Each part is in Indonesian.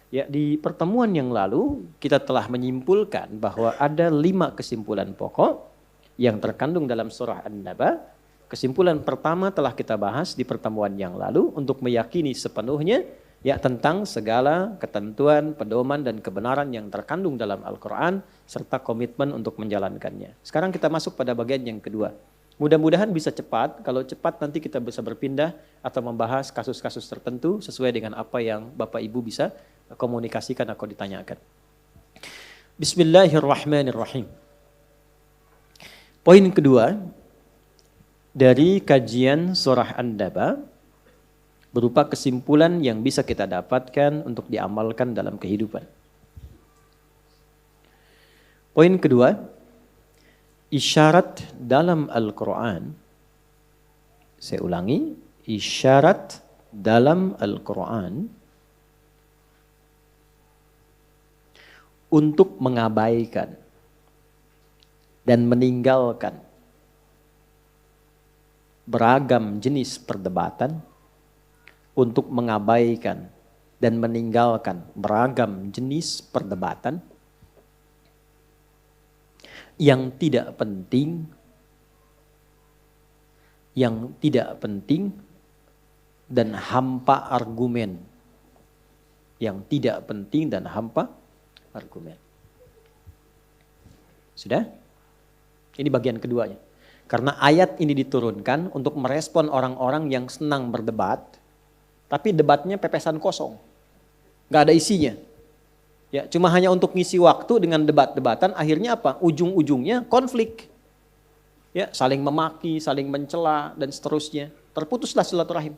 Ya, di pertemuan yang lalu kita telah menyimpulkan bahwa ada 5 kesimpulan pokok yang terkandung dalam surah An-Naba. Kesimpulan pertama telah kita bahas di pertemuan yang lalu untuk meyakini sepenuhnya ya tentang segala ketentuan, pedoman dan kebenaran yang terkandung dalam Al-Quran serta komitmen untuk menjalankannya. Sekarang kita masuk pada bagian yang kedua. Mudah-mudahan bisa cepat, kalau cepat nanti kita bisa berpindah atau membahas kasus-kasus tertentu sesuai dengan apa yang Bapak Ibu bisa komunikasikan atau ditanyakan. Bismillahirrahmanirrahim. Poin kedua dari kajian surah An-Naba berupa kesimpulan yang bisa kita dapatkan untuk diamalkan dalam kehidupan. Poin kedua, isyarat dalam Al-Quran. Saya ulangi, isyarat dalam Al-Quran untuk mengabaikan dan meninggalkan beragam jenis perdebatan, untuk mengabaikan dan meninggalkan beragam jenis perdebatan yang tidak penting, dan hampa argumen. Yang tidak penting dan hampa argumen. Sudah? Ini bagian keduanya. Karena ayat ini diturunkan untuk merespon orang-orang yang senang berdebat, tapi debatnya pepesan kosong. Gak ada isinya. Ya, cuma hanya untuk ngisi waktu dengan debat-debatan, akhirnya apa? Ujung-ujungnya konflik. Ya, saling memaki, saling mencela dan seterusnya. Terputuslah silaturahim.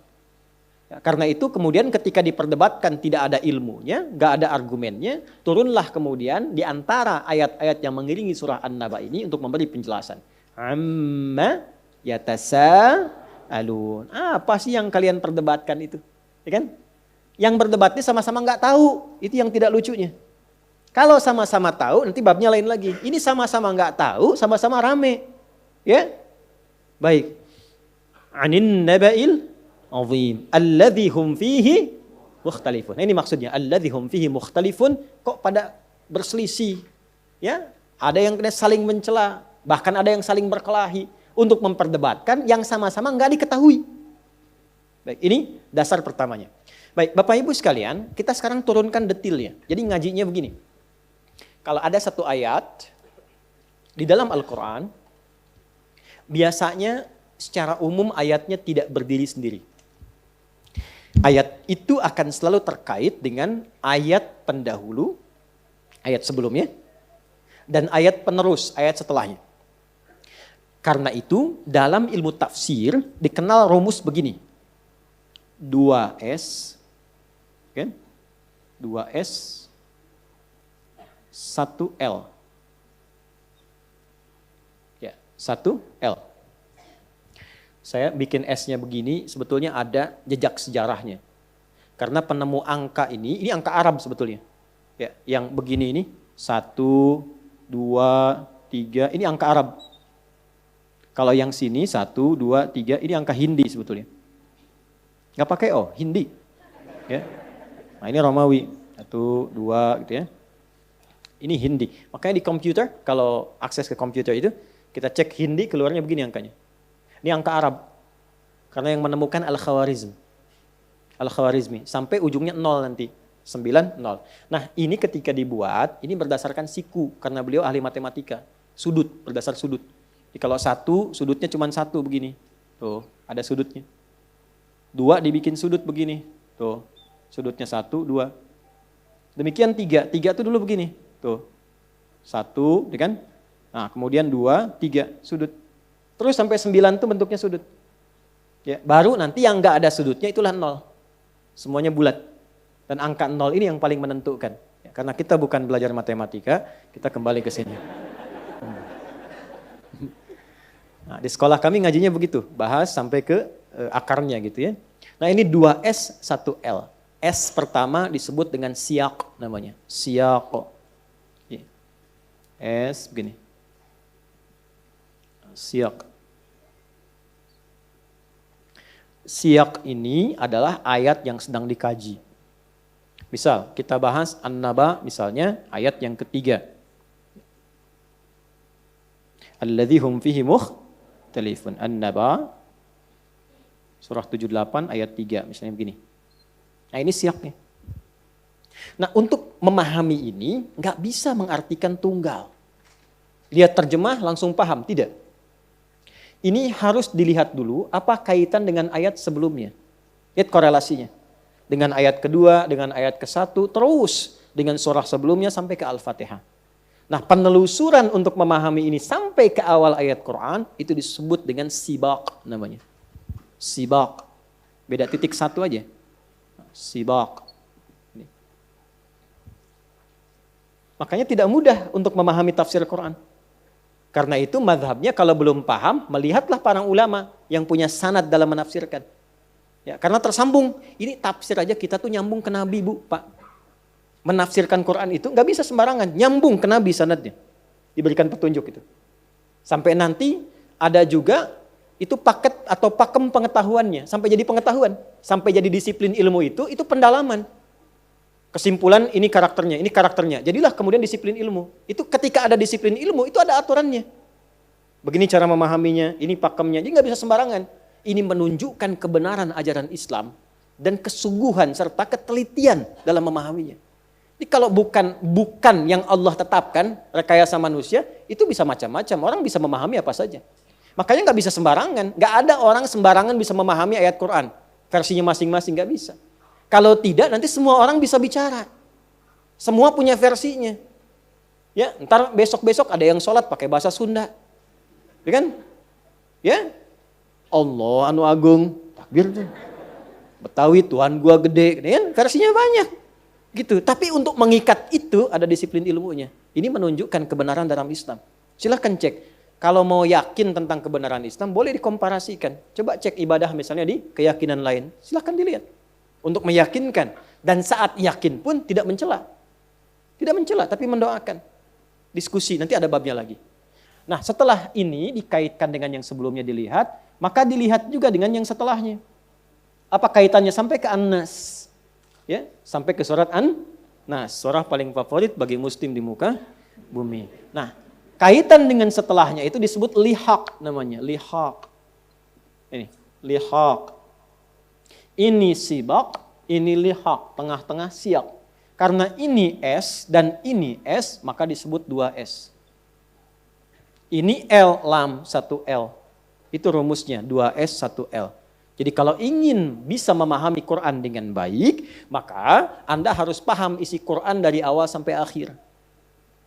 Ya, karena itu kemudian ketika diperdebatkan tidak ada ilmunya, gak ada argumennya, turunlah kemudian di antara ayat-ayat yang mengiringi surah An-Naba ini untuk memberi penjelasan. Amma yatasa'alun. Apa sih yang kalian perdebatkan itu? Ya kan? Yang berdebatnya sama-sama nggak tahu. Itu yang tidak lucunya. Kalau sama-sama tahu, nanti babnya lain lagi. Ini sama-sama nggak tahu, sama-sama rame. Ya? Baik. Anin naba'il azim. Alladhi hum fihi mukhtalifun. Nah, ini maksudnya. Alladhi hum fihi mukhtalifun. Kok pada berselisih? Ya? Ada yang saling mencela. Bahkan ada yang saling berkelahi untuk memperdebatkan yang sama-sama nggak diketahui. Baik, ini dasar pertamanya. Baik, Bapak Ibu sekalian, kita sekarang turunkan detailnya. Jadi ngajinya begini. Kalau ada satu ayat di dalam Al-Quran, biasanya secara umum ayatnya tidak berdiri sendiri. Ayat itu akan selalu terkait dengan ayat pendahulu, ayat sebelumnya, dan ayat penerus, ayat setelahnya. Karena itu dalam ilmu tafsir dikenal rumus begini. 2S, kan? 2S, 1L. Ya, 1L. Saya bikin S-nya begini, sebetulnya ada jejak sejarahnya. Karena penemu angka ini angka Arab sebetulnya. Ya, yang begini ini, 1, 2, 3, ini angka Arab. Kalau yang sini 1, 2, 3 ini angka Hindi sebetulnya. Nggak pakai O, Hindi. Ya. Nah ini Romawi, 1, 2 gitu ya. Ini Hindi. Makanya di komputer, kalau akses ke komputer itu, kita cek Hindi keluarnya begini angkanya. Ini angka Arab. Karena yang menemukan Al-Khawarizmi. Sampai ujungnya 0 nanti. 9, 0. Nah ini ketika dibuat, ini berdasarkan siku. Karena beliau ahli matematika. Sudut, berdasar sudut. Jadi kalau 1, sudutnya cuma 1 begini. Tuh, ada sudutnya. 2 dibikin sudut begini. Tuh, sudutnya 1, 2. Demikian 3. 3 itu dulu begini. Tuh, 1, ya kan? Nah, kemudian 2, 3, sudut. Terus sampai 9 itu bentuknya sudut. Ya, baru nanti yang nggak ada sudutnya itulah 0. Semuanya bulat. Dan angka 0 ini yang paling menentukan. Ya, karena kita bukan belajar matematika, kita kembali ke sini. Nah, di sekolah kami ngajinya begitu, bahas sampai ke akarnya gitu ya. Nah ini 2S, 1L. S pertama disebut dengan siyak namanya, siyak. S begini, siyak. Siyak ini adalah ayat yang sedang dikaji. Misal kita bahas An-Naba misalnya ayat yang ketiga. Alladzi hum fihi mukhtalifun. An-Naba surah 78 ayat 3 misalnya begini. Nah ini siapnya. Nah untuk memahami ini nggak bisa mengartikan tunggal. Lihat terjemah langsung paham, tidak. Ini harus dilihat dulu apa kaitan dengan ayat sebelumnya. Lihat korelasinya. Dengan ayat kedua, dengan ayat ke-1, terus dengan surah sebelumnya sampai ke Al-Fatihah. Nah penelusuran untuk memahami ini sampai ke awal ayat Quran itu disebut dengan sibaq namanya. Sibaq. Beda titik satu aja. Sibaq. Makanya tidak mudah untuk memahami tafsir Quran. Karena itu mazhabnya kalau belum paham, melihatlah para ulama yang punya sanad dalam menafsirkan. Ya, karena tersambung, ini tafsir aja kita tuh nyambung ke Nabi Bu, Pak. Menafsirkan Quran itu nggak bisa sembarangan, nyambung ke Nabi sanadnya. Diberikan petunjuk itu. Sampai nanti ada juga itu paket atau pakem pengetahuannya, sampai jadi pengetahuan, sampai jadi disiplin ilmu itu pendalaman. Kesimpulan ini karakternya. Jadilah kemudian disiplin ilmu. Itu ketika ada disiplin ilmu, itu ada aturannya. Begini cara memahaminya, ini pakemnya. Jadi nggak bisa sembarangan. Ini menunjukkan kebenaran ajaran Islam dan kesungguhan serta ketelitian dalam memahaminya. Jadi kalau bukan yang Allah tetapkan, rekayasa manusia, itu bisa macam-macam. Orang bisa memahami apa saja. Makanya nggak bisa sembarangan. Nggak ada orang sembarangan bisa memahami ayat Quran. Versinya masing-masing nggak bisa. Kalau tidak nanti semua orang bisa bicara. Semua punya versinya. Ya, ntar besok-besok ada yang sholat pakai bahasa Sunda. Ya kan? Ya. Allah anu agung, takbir tuh. Betawi Tuhan gua gede, ya kan? Versinya banyak. Gitu. Tapi untuk mengikat itu ada disiplin ilmunya. Ini menunjukkan kebenaran dalam Islam. Silahkan cek. Kalau mau yakin tentang kebenaran Islam boleh dikomparasikan. Coba cek ibadah misalnya di keyakinan lain. Silahkan dilihat. Untuk meyakinkan. Dan saat yakin pun tidak mencela. Tidak mencela, tapi mendoakan. Diskusi, nanti ada babnya lagi. Nah setelah ini dikaitkan dengan yang sebelumnya dilihat, maka dilihat juga dengan yang setelahnya. Apa kaitannya sampai ke An-Nas? Ya, sampai ke surat An-Nas. Surah paling favorit bagi muslim di muka bumi. Nah kaitan dengan setelahnya itu disebut lihaq namanya. Lihaq. Ini, lihaq. Ini sibak, ini lihaq, tengah-tengah siak. Karena ini S dan ini S, maka disebut 2S. Ini L, lam, 1L. Itu rumusnya, 2S, 1L. Jadi kalau ingin bisa memahami Quran dengan baik, maka Anda harus paham isi Quran dari awal sampai akhir.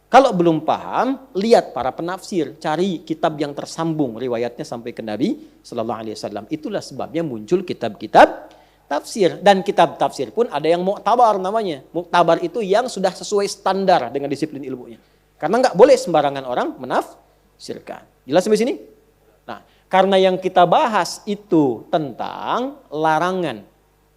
Kalau belum paham, lihat para penafsir, cari kitab yang tersambung, riwayatnya sampai ke Nabi Sallallahu Alaihi Wasallam. Itulah sebabnya muncul kitab-kitab tafsir, dan kitab tafsir pun ada yang muktabar namanya. Muktabar itu yang sudah sesuai standar dengan disiplin ilmunya. Karena nggak boleh sembarangan orang menafsirkan. Jelas sampai sini? Nah, karena yang kita bahas itu tentang larangan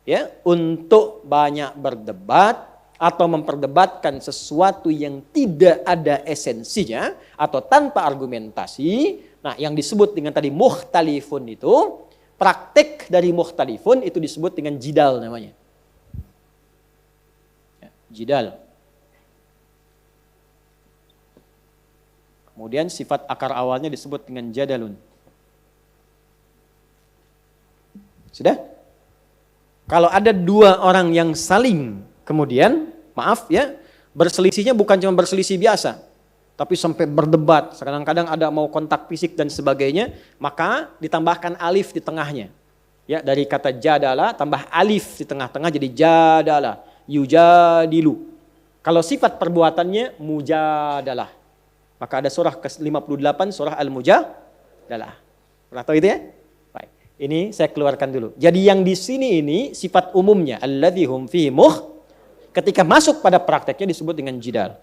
ya untuk banyak berdebat atau memperdebatkan sesuatu yang tidak ada esensinya atau tanpa argumentasi. Nah, yang disebut dengan tadi mukhtalifun itu praktek dari mukhtalifun itu disebut dengan jidal namanya. Ya, jidal. Kemudian sifat akar awalnya disebut dengan jadalun. Sudah? Kalau ada dua orang yang saling kemudian, maaf ya, berselisihnya bukan cuma berselisih biasa. Tapi sampai berdebat, kadang-kadang ada mau kontak fisik dan sebagainya, maka ditambahkan alif di tengahnya. Ya, dari kata jadala tambah alif di tengah-tengah jadi jadala, yujadilu. Kalau sifat perbuatannya mujadalah. Maka ada surah ke-58 surah Al-Mujadalah. Pernah tahu itu ya? Baik. Ini saya keluarkan dulu. Jadi yang di sini ini sifat umumnya alladzi hum fihi ketika masuk pada prakteknya disebut dengan jidal.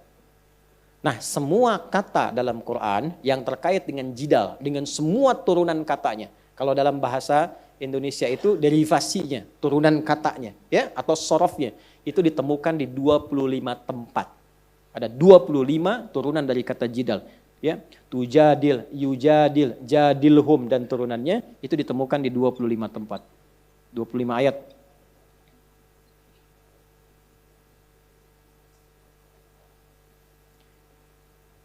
Nah, semua kata dalam Quran yang terkait dengan jidal, dengan semua turunan katanya. Kalau dalam bahasa Indonesia itu derivasinya, turunan katanya, ya, atau sorofnya, itu ditemukan di 25 tempat. Ada 25 turunan dari kata jidal. Ya, tujadil, yujadil, jadilhum, dan turunannya itu ditemukan di 25 tempat. 25 ayat.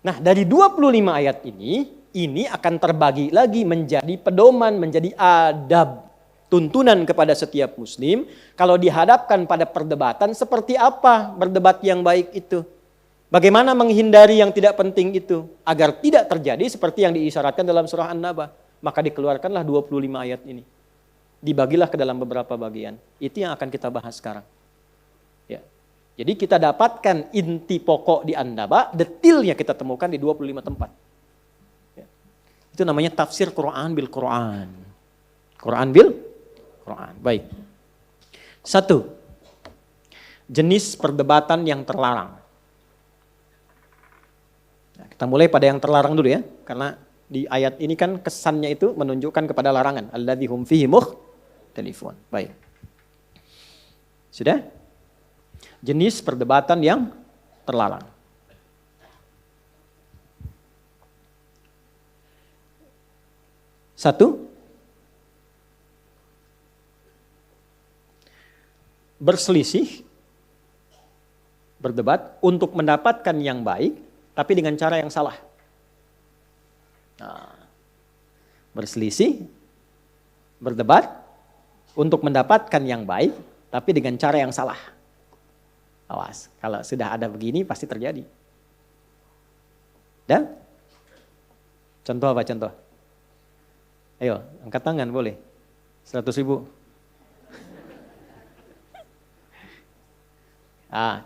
Nah, dari 25 ayat ini akan terbagi lagi menjadi pedoman, menjadi adab, tuntunan kepada setiap muslim. Kalau dihadapkan pada perdebatan, seperti apa berdebat yang baik itu? Bagaimana menghindari yang tidak penting itu? Agar tidak terjadi seperti yang diisyaratkan dalam surah An-Naba. Maka dikeluarkanlah 25 ayat ini. Dibagilah ke dalam beberapa bagian. Itu yang akan kita bahas sekarang. Ya. Jadi kita dapatkan inti pokok di An-Naba, detailnya kita temukan di 25 tempat. Ya. Itu namanya tafsir Quran bil Quran. Quran bil Quran. Baik. 1. Jenis perdebatan yang terlarang. Nah, kita mulai pada yang terlarang dulu ya, karena di ayat ini kan kesannya itu menunjukkan kepada larangan. Alladzi hum fihi mukhtalifun. Baik. Sudah? Jenis perdebatan yang terlarang. Satu, berselisih, berdebat untuk mendapatkan yang baik, tapi dengan cara yang salah. Nah, berselisih, berdebat untuk mendapatkan yang baik, tapi dengan cara yang salah. Awas, kalau sudah ada begini pasti terjadi. Dan contoh apa contoh? Ayo, angkat tangan boleh. 100.000.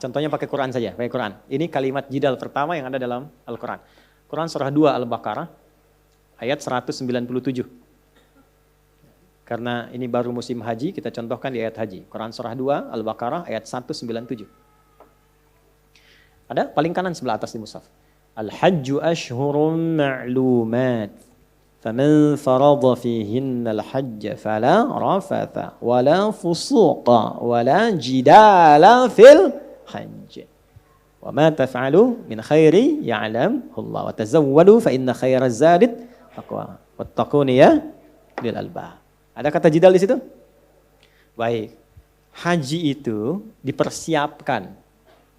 Contohnya pakai Quran saja, pakai Quran. Ini kalimat jidal pertama yang ada dalam Al-Quran. Quran surah 2 Al-Baqarah ayat 197. Karena ini baru musim haji, kita contohkan di ayat haji. Quran surah 2 Al-Baqarah ayat 197. Ada paling kanan sebelah atas di mushaf. Al-hajju ashhurun ma'lumat. Faman farada fihinna al-hajja fala rafatha wala fusuqa wala jidala fil hajj. Wa ma taf'alu min khairi ya'lamhu Allah wa tazawwadu fa inna khairaz zadi taqwa wattaquni ya lil albab. Ada kata jidal di situ? Baik. Haji itu dipersiapkan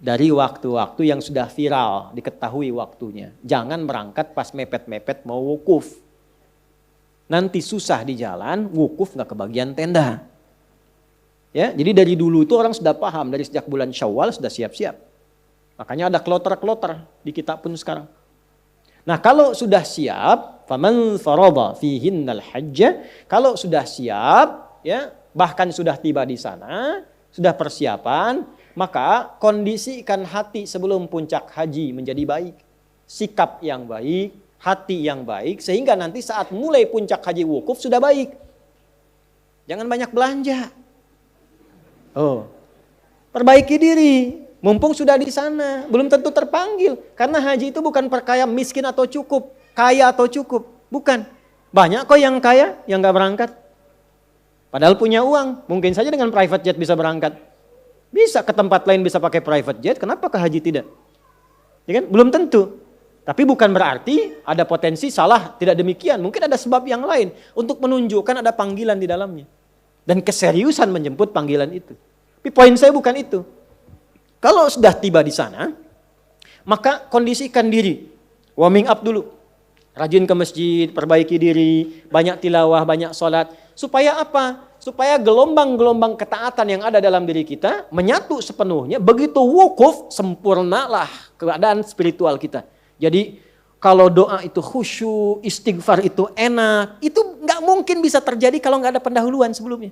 dari waktu-waktu yang sudah viral, diketahui waktunya. Jangan berangkat pas mepet-mepet mau wukuf. Nanti susah di jalan, wukuf nggak kebagian tenda. Ya, jadi dari dulu itu orang sudah paham, dari sejak bulan Syawal sudah siap-siap. Makanya ada kloter-kloter di kita pun sekarang. Nah, kalau sudah siap, faman farada fihinnal hajja, kalau sudah siap, ya, bahkan sudah tiba di sana, sudah persiapan, maka kondisikan hati sebelum puncak haji menjadi baik. Sikap yang baik, hati yang baik, sehingga nanti saat mulai puncak haji wukuf sudah baik. Jangan banyak belanja. Perbaiki diri, mumpung sudah di sana, belum tentu terpanggil. Karena haji itu bukan perkara miskin atau cukup, kaya atau cukup, bukan. Banyak kok yang kaya, yang gak berangkat. Padahal punya uang, mungkin saja dengan private jet bisa berangkat. Bisa ke tempat lain bisa pakai private jet, kenapa ke haji tidak? Ya kan? Belum tentu. Tapi bukan berarti ada potensi salah, tidak demikian. Mungkin ada sebab yang lain untuk menunjukkan ada panggilan di dalamnya. Dan keseriusan menjemput panggilan itu. Tapi poin saya bukan itu. Kalau sudah tiba di sana, maka kondisikan diri. Warming up dulu. Rajin ke masjid, perbaiki diri, banyak tilawah, banyak sholat. Supaya apa? Supaya gelombang-gelombang ketaatan yang ada dalam diri kita menyatu sepenuhnya. Begitu wukuf, sempurnalah keadaan spiritual kita. Jadi kalau doa itu khusyuk, istighfar itu enak, itu nggak mungkin bisa terjadi kalau nggak ada pendahuluan sebelumnya.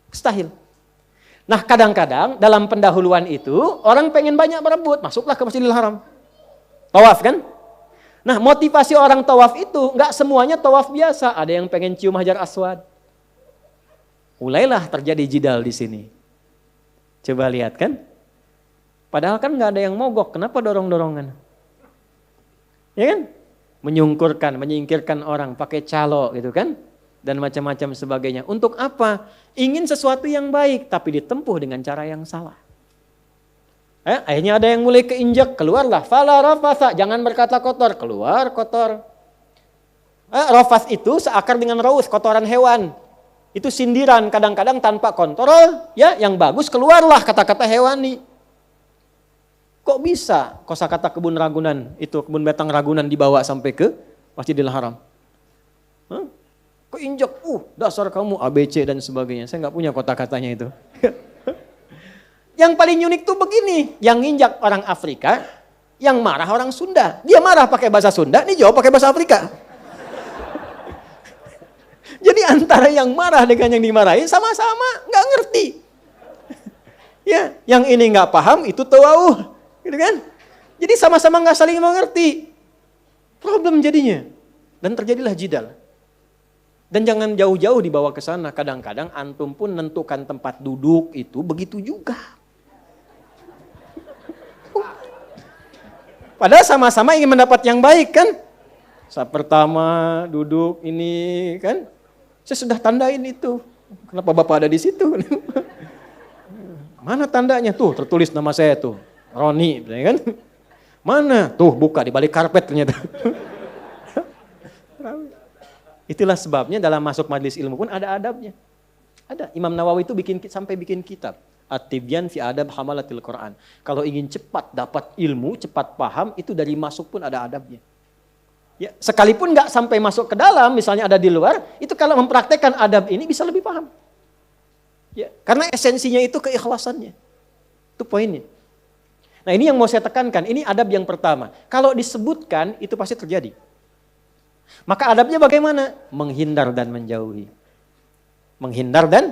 Mustahil. Nah, kadang-kadang dalam pendahuluan itu orang pengen banyak berebut, masuklah ke Masjidil Haram. Tawaf kan? Nah, motivasi orang tawaf itu nggak semuanya tawaf biasa, ada yang pengen cium Hajar Aswad. Mulailah terjadi jidal di sini. Coba lihat kan? Padahal kan nggak ada yang mogok, kenapa dorong-dorongan? Ya kan? Menyungkurkan, menyingkirkan orang, pakai calo gitu kan? Dan macam-macam sebagainya. Untuk apa? Ingin sesuatu yang baik, tapi ditempuh dengan cara yang salah. Akhirnya ada yang mulai keinjak, keluarlah. Fala rafasa, jangan berkata kotor, keluar kotor. Rafas itu seakar dengan raus, kotoran hewan. Itu sindiran, kadang-kadang tanpa kontrol, ya yang bagus keluarlah kata-kata hewani. Kok bisa kosakata kebun Ragunan, itu kebun betang Ragunan dibawa sampai ke Masjidil Haram? Hah? Kok injak, dasar kamu ABC dan sebagainya. Saya nggak punya kata-katanya itu. Yang paling unik tuh begini, yang injak orang Afrika, yang marah orang Sunda. Dia marah pakai bahasa Sunda, ini jawab pakai bahasa Afrika. Jadi antara yang marah dengan yang dimarahi sama-sama nggak ngerti. Ya, yang ini nggak paham, itu tahu. Gitu kan? Jadi sama-sama nggak saling mengerti. Problem jadinya. Dan terjadilah jidal. Dan jangan jauh-jauh dibawa ke sana. Kadang-kadang antum pun menentukan tempat duduk itu begitu juga. Padahal sama-sama ingin mendapat yang baik kan? Saat pertama duduk ini kan, saya sudah tandain itu. Kenapa Bapak ada di situ? Mana tandanya? Tuh tertulis nama saya tuh. Roni, kan? Mana? Tuh buka di balik karpet ternyata. Itulah sebabnya dalam masuk majelis ilmu pun ada adabnya. Ada. Imam Nawawi itu sampai bikin kitab. At-Tibyan fi adab hamalatil Quran. Kalau ingin cepat dapat ilmu, cepat paham, itu dari masuk pun ada adabnya. Ya, sekalipun nggak sampai masuk ke dalam, misalnya ada di luar, itu kalau mempraktekkan adab ini bisa lebih paham. Ya, karena esensinya itu keikhlasannya. Itu poinnya. Nah ini yang mau saya tekankan, ini adab yang pertama. Kalau disebutkan, itu pasti terjadi. Maka adabnya bagaimana? Menghindar dan menjauhi. Menghindar dan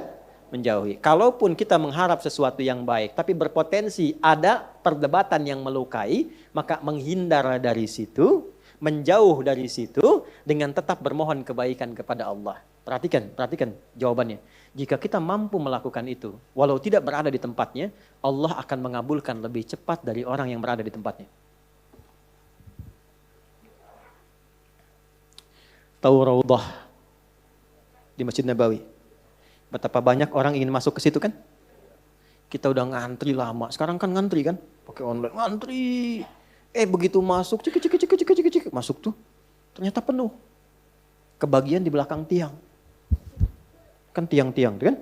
menjauhi. Kalaupun kita mengharap sesuatu yang baik, tapi berpotensi ada perdebatan yang melukai, maka menghindar dari situ, menjauh dari situ, dengan tetap bermohon kebaikan kepada Allah. Perhatikan jawabannya. Jika kita mampu melakukan itu, walau tidak berada di tempatnya, Allah akan mengabulkan lebih cepat dari orang yang berada di tempatnya. Tahu Raudhah di Masjid Nabawi. Betapa banyak orang ingin masuk ke situ kan? Kita udah ngantri lama. Sekarang kan ngantri kan? Pakai online. Ngantri. Begitu masuk, cek. Masuk tuh. Ternyata penuh. Kebagian di belakang tiang. Kan tiang-tiang kan?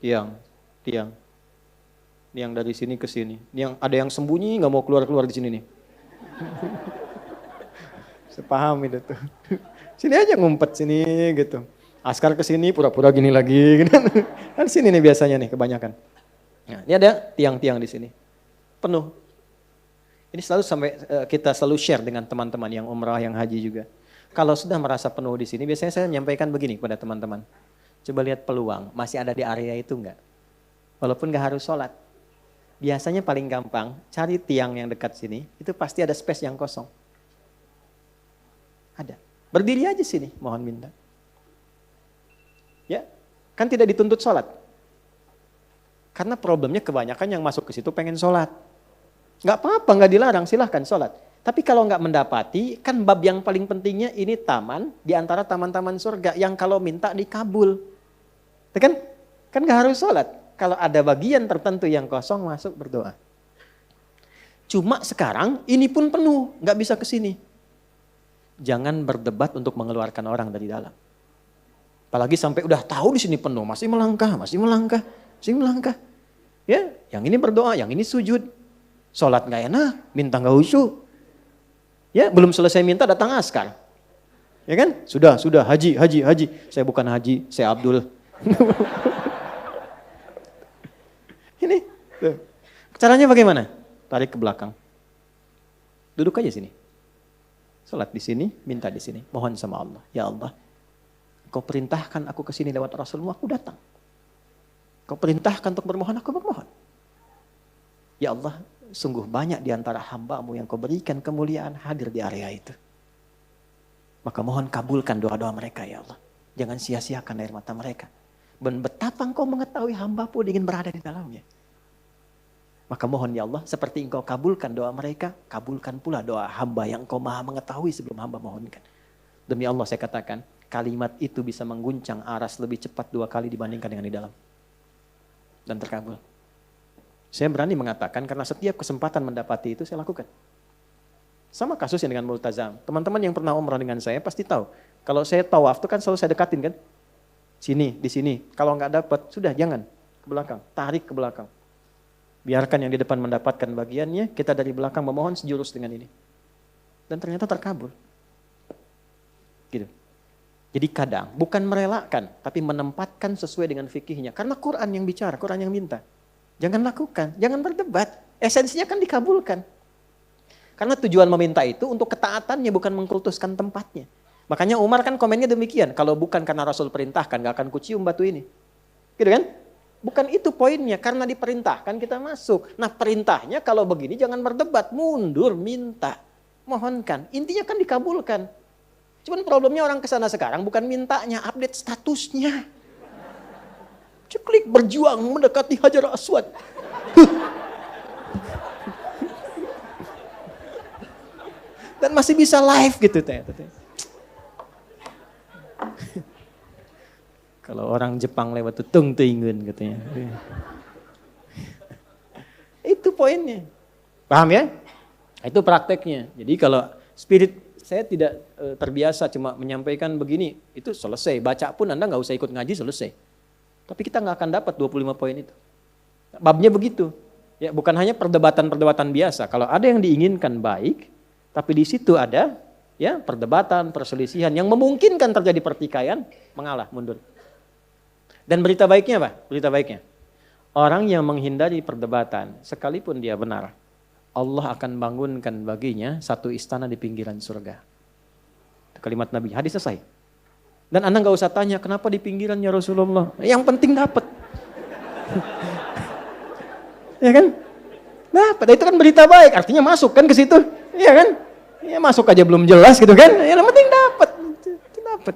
Tiang. Tiang dari sini ke sini. Ada yang sembunyi nggak mau keluar di sini nih. Saya paham itu tuh. Sini aja ngumpet sini gitu. Askar ke sini pura-pura gini lagi gitu. Kan sini nih biasanya nih kebanyakan. Nah, ini ada tiang-tiang di sini. Penuh. Ini kita selalu share dengan teman-teman yang umrah, yang haji juga. Kalau sudah merasa penuh di sini, biasanya saya menyampaikan begini kepada teman-teman. Coba lihat peluang, masih ada di area itu enggak? Walaupun enggak harus sholat. Biasanya paling gampang, cari tiang yang dekat sini, itu pasti ada space yang kosong. Ada. Berdiri aja sini, mohon minta. Ya, kan tidak dituntut sholat. Karena problemnya kebanyakan yang masuk ke situ pengen sholat. Enggak apa-apa, enggak dilarang, silahkan sholat. Tapi kalau enggak mendapati, kan bab yang paling pentingnya ini taman, di antara taman-taman surga, yang kalau minta dikabul. Kan enggak harus sholat. Kalau ada bagian tertentu yang kosong, masuk berdoa. Cuma sekarang ini pun penuh, enggak bisa ke sini. Jangan berdebat untuk mengeluarkan orang dari dalam. Apalagi sampai udah tahu di sini penuh, masih melangkah. Ya, yang ini berdoa, yang ini sujud. Sholat enggak enak, minta enggak khusyuk. Ya, belum selesai minta datang askar. Ya kan? Sudah, haji. Saya bukan haji, saya Abdul. Ini, tuh. Caranya bagaimana? Tarik ke belakang. Duduk aja sini. Salat di sini, minta di sini. Mohon sama Allah. Ya Allah, Kau perintahkan aku ke sini lewat Rasulmu, aku datang. Kau perintahkan untuk bermohon, aku bermohon. Ya Allah, sungguh banyak di antara hamba-Mu yang Kau berikan kemuliaan hadir di area itu. Maka mohon kabulkan doa-doa mereka ya Allah. Jangan sia-siakan air mata mereka. Dan betapa Engkau mengetahui hamba pun ingin berada di dalamnya. Maka mohon ya Allah, seperti Engkau kabulkan doa mereka, kabulkan pula doa hamba yang Engkau maha mengetahui sebelum hamba mohonkan. Demi Allah saya katakan, kalimat itu bisa mengguncang aras lebih cepat 2 kali dibandingkan dengan di dalam. Dan terkabul. Saya berani mengatakan karena setiap kesempatan mendapati itu saya lakukan. Sama kasusnya dengan multazam. Teman-teman yang pernah umrah dengan saya pasti tahu. Kalau saya tawaf itu kan selalu saya dekatin kan. Sini, di sini. Kalau nggak dapat, sudah jangan. Ke belakang, tarik ke belakang. Biarkan yang di depan mendapatkan bagiannya, kita dari belakang memohon sejurus dengan ini. Dan ternyata terkabul. Gitu. Jadi kadang bukan merelakan, tapi menempatkan sesuai dengan fikihnya. Karena Quran yang bicara, Quran yang minta. Jangan lakukan, jangan berdebat. Esensinya kan dikabulkan. Karena tujuan meminta itu untuk ketaatannya, bukan mengkultuskan tempatnya. Makanya Umar kan komennya demikian. Kalau bukan karena Rasul perintahkan, gak akan kucium batu ini. Gitu kan? Bukan itu poinnya, karena diperintahkan kita masuk. Nah perintahnya kalau begini jangan berdebat, mundur, minta, mohonkan. Intinya kan dikabulkan. Cuman problemnya orang kesana sekarang bukan mintanya, update statusnya. Ceklik berjuang mendekati Hajar Aswad. Dan masih bisa live gitu. Kalau orang Jepang lewat tuh tung tingun katanya. Itu poinnya. Paham ya? Itu prakteknya. Jadi kalau spirit saya tidak terbiasa cuma menyampaikan begini, itu selesai. Baca pun Anda nggak usah ikut ngaji, selesai. Tapi kita nggak akan dapat 25 poin itu. Babnya begitu. Ya, bukan hanya perdebatan-perdebatan biasa. Kalau ada yang diinginkan baik, tapi di situ ada ya perdebatan, perselisihan yang memungkinkan terjadi pertikaian, mengalah, mundur. Dan berita baiknya apa? Berita baiknya. Orang yang menghindari perdebatan, sekalipun dia benar, Allah akan bangunkan baginya satu istana di pinggiran surga. Itu kalimat Nabi, hadis selesai. Dan Anda nggak usah tanya, kenapa di pinggiran ya Rasulullah? Yang penting dapat. Ya kan? Dapat, itu kan berita baik, artinya masuk kan ke situ. Iya kan? Ya masuk aja belum jelas gitu kan? Yang penting dapat. Dapat.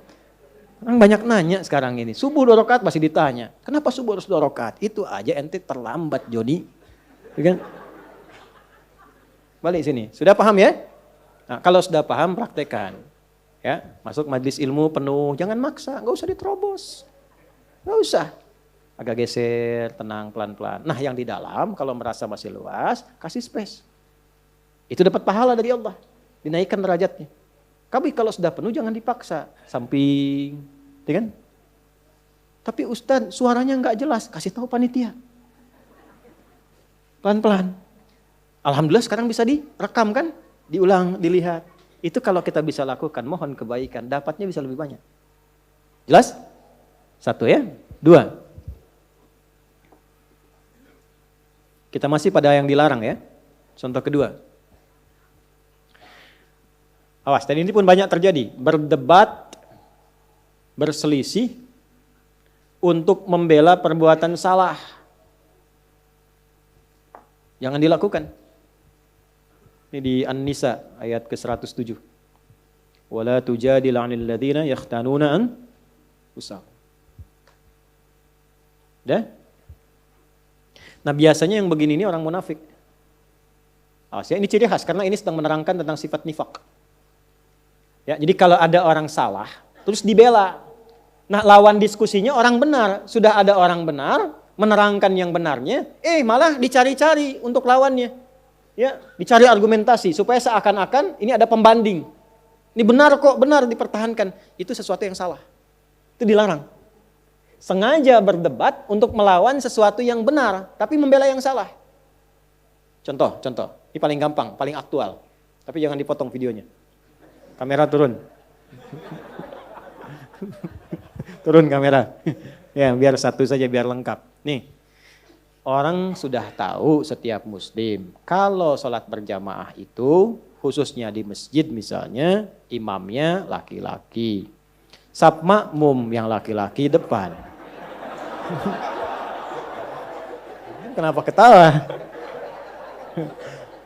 Orang banyak nanya sekarang ini, subuh 2 rakaat masih ditanya. Kenapa subuh harus 2 rakaat? Itu aja ente terlambat Joni. Ya kan? Balik sini, sudah paham ya? Nah, kalau sudah paham praktekan. Ya, masuk majelis ilmu penuh, jangan maksa, nggak usah diterobos. Nggak usah. Agak geser, tenang, pelan-pelan. Nah yang di dalam kalau merasa masih luas, kasih space. Itu dapat pahala dari Allah. Dinaikkan derajatnya. Tapi kalau sudah penuh jangan dipaksa. Samping, ya kan? Tapi Ustaz suaranya nggak jelas, kasih tahu panitia. Pelan-pelan. Alhamdulillah sekarang bisa direkam kan? Diulang, dilihat. Itu kalau kita bisa lakukan, mohon kebaikan, dapatnya bisa lebih banyak. Jelas? 1 ya. 2. Kita masih pada yang dilarang ya. Contoh kedua. Awas, dan ini pun banyak terjadi. Berdebat, berselisih, untuk membela perbuatan salah. Jangan dilakukan. Ini di An-Nisa ayat ke-107. Wala tujadil 'anil ladzina yakhtanuna anfusahum. Dah? Nah biasanya yang begini ini orang munafik. Ini ciri khas karena ini sedang menerangkan tentang sifat nifak. Ya, jadi kalau ada orang salah, terus dibela. Nah lawan diskusinya orang benar. Sudah ada orang benar, menerangkan yang benarnya, malah dicari-cari untuk lawannya. Ya, dicari argumentasi supaya seakan-akan ini ada pembanding. Ini benar kok, benar dipertahankan. Itu sesuatu yang salah. Itu dilarang. Sengaja berdebat untuk melawan sesuatu yang benar, tapi membela yang salah. Contoh. Ini paling gampang, paling aktual. Tapi jangan dipotong videonya. Kamera turun. Turun kamera. Ya, biar satu saja, biar lengkap. Nih, orang sudah tahu setiap muslim, kalau sholat berjamaah itu, khususnya di masjid misalnya, imamnya laki-laki. Saf makmum yang laki-laki depan. Kenapa ketawa?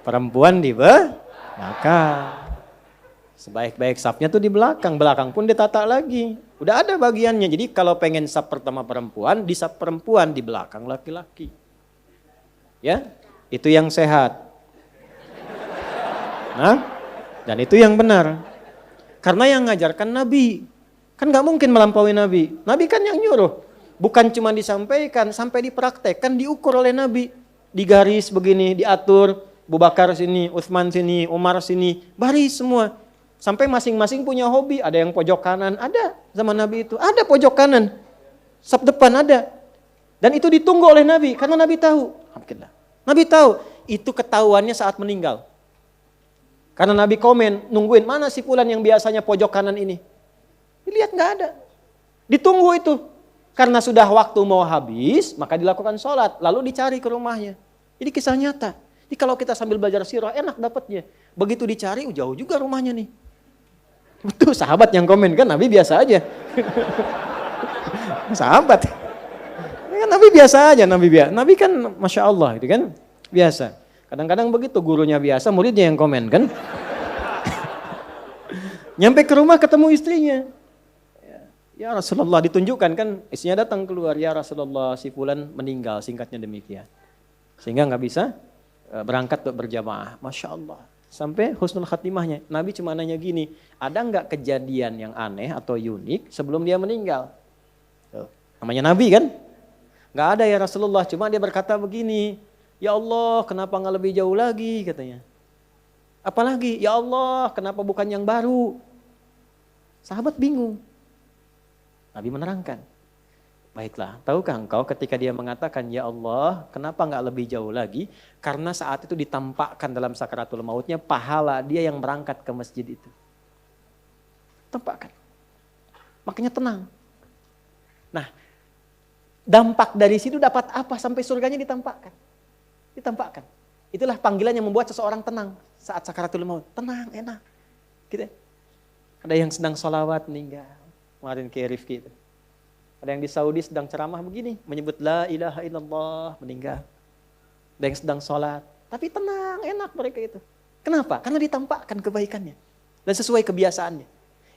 Perempuan di belakang. Sebaik-baik safnya tuh di belakang. Belakang pun ditata lagi. Udah ada bagiannya. Jadi kalau pengen saf pertama perempuan, di saf perempuan, di belakang laki-laki. Ya, itu yang sehat. Nah, dan itu yang benar. Karena yang ngajarkan Nabi. Kan gak mungkin melampaui Nabi. Nabi kan yang nyuruh. Bukan cuma disampaikan, sampai dipraktekkan, diukur oleh Nabi. Digaris begini, diatur. Abu Bakar sini, Utsman sini, Umar sini. Baris semua. Sampai masing-masing punya hobi. Ada yang pojok kanan, ada zaman Nabi itu. Ada pojok kanan. Saf depan ada. Dan itu ditunggu oleh Nabi, karena Nabi tahu. Alhamdulillah. Nabi tahu, itu ketahuannya saat meninggal. Karena Nabi komen, nungguin mana si fulan yang biasanya pojok kanan ini. Dilihat nggak ada. Ditunggu itu. Karena sudah waktu mau habis, maka dilakukan sholat. Lalu dicari ke rumahnya. Ini kisah nyata. Jadi kalau kita sambil belajar sirah, enak dapatnya. Begitu dicari, jauh juga rumahnya nih. Betul, sahabat yang komen kan, Nabi biasa aja. Sahabat. Kan Nabi biasa aja, Nabi kan Masya Allah gitu kan, biasa. Kadang-kadang begitu, gurunya biasa, muridnya yang komen kan. Nyampe ke rumah ketemu istrinya. Ya Rasulullah, ditunjukkan kan, istrinya datang keluar, ya Rasulullah si fulan meninggal, singkatnya demikian. Sehingga nggak bisa berangkat untuk berjamaah. Masya Allah. Sampai husnul khatimahnya. Nabi cuma nanya gini, ada nggak kejadian yang aneh atau unik sebelum dia meninggal? Tuh, namanya Nabi kan? Nggak ada ya Rasulullah, cuma dia berkata begini, ya Allah kenapa nggak lebih jauh lagi katanya. Apalagi, ya Allah kenapa bukan yang baru? Sahabat bingung. Nabi menerangkan, baiklah, tahukah engkau ketika dia mengatakan, ya Allah kenapa nggak lebih jauh lagi? Karena saat itu ditampakkan dalam sakaratul mautnya pahala dia yang berangkat ke masjid itu. Tampakkan. Makanya tenang. Nah, dampak dari situ dapat apa sampai surganya ditampakkan? Ditampakkan. Itulah panggilan yang membuat seseorang tenang saat sakaratul maut. Tenang, enak. Gitu. Ada yang sedang sholawat meninggal. Kemarin kayak Rifki itu. Ada yang di Saudi sedang ceramah begini, menyebut la ilaha illallah, meninggal. Ada yang sedang sholat, tapi tenang, enak mereka itu. Kenapa? Karena ditampakkan kebaikannya. Dan sesuai kebiasaannya.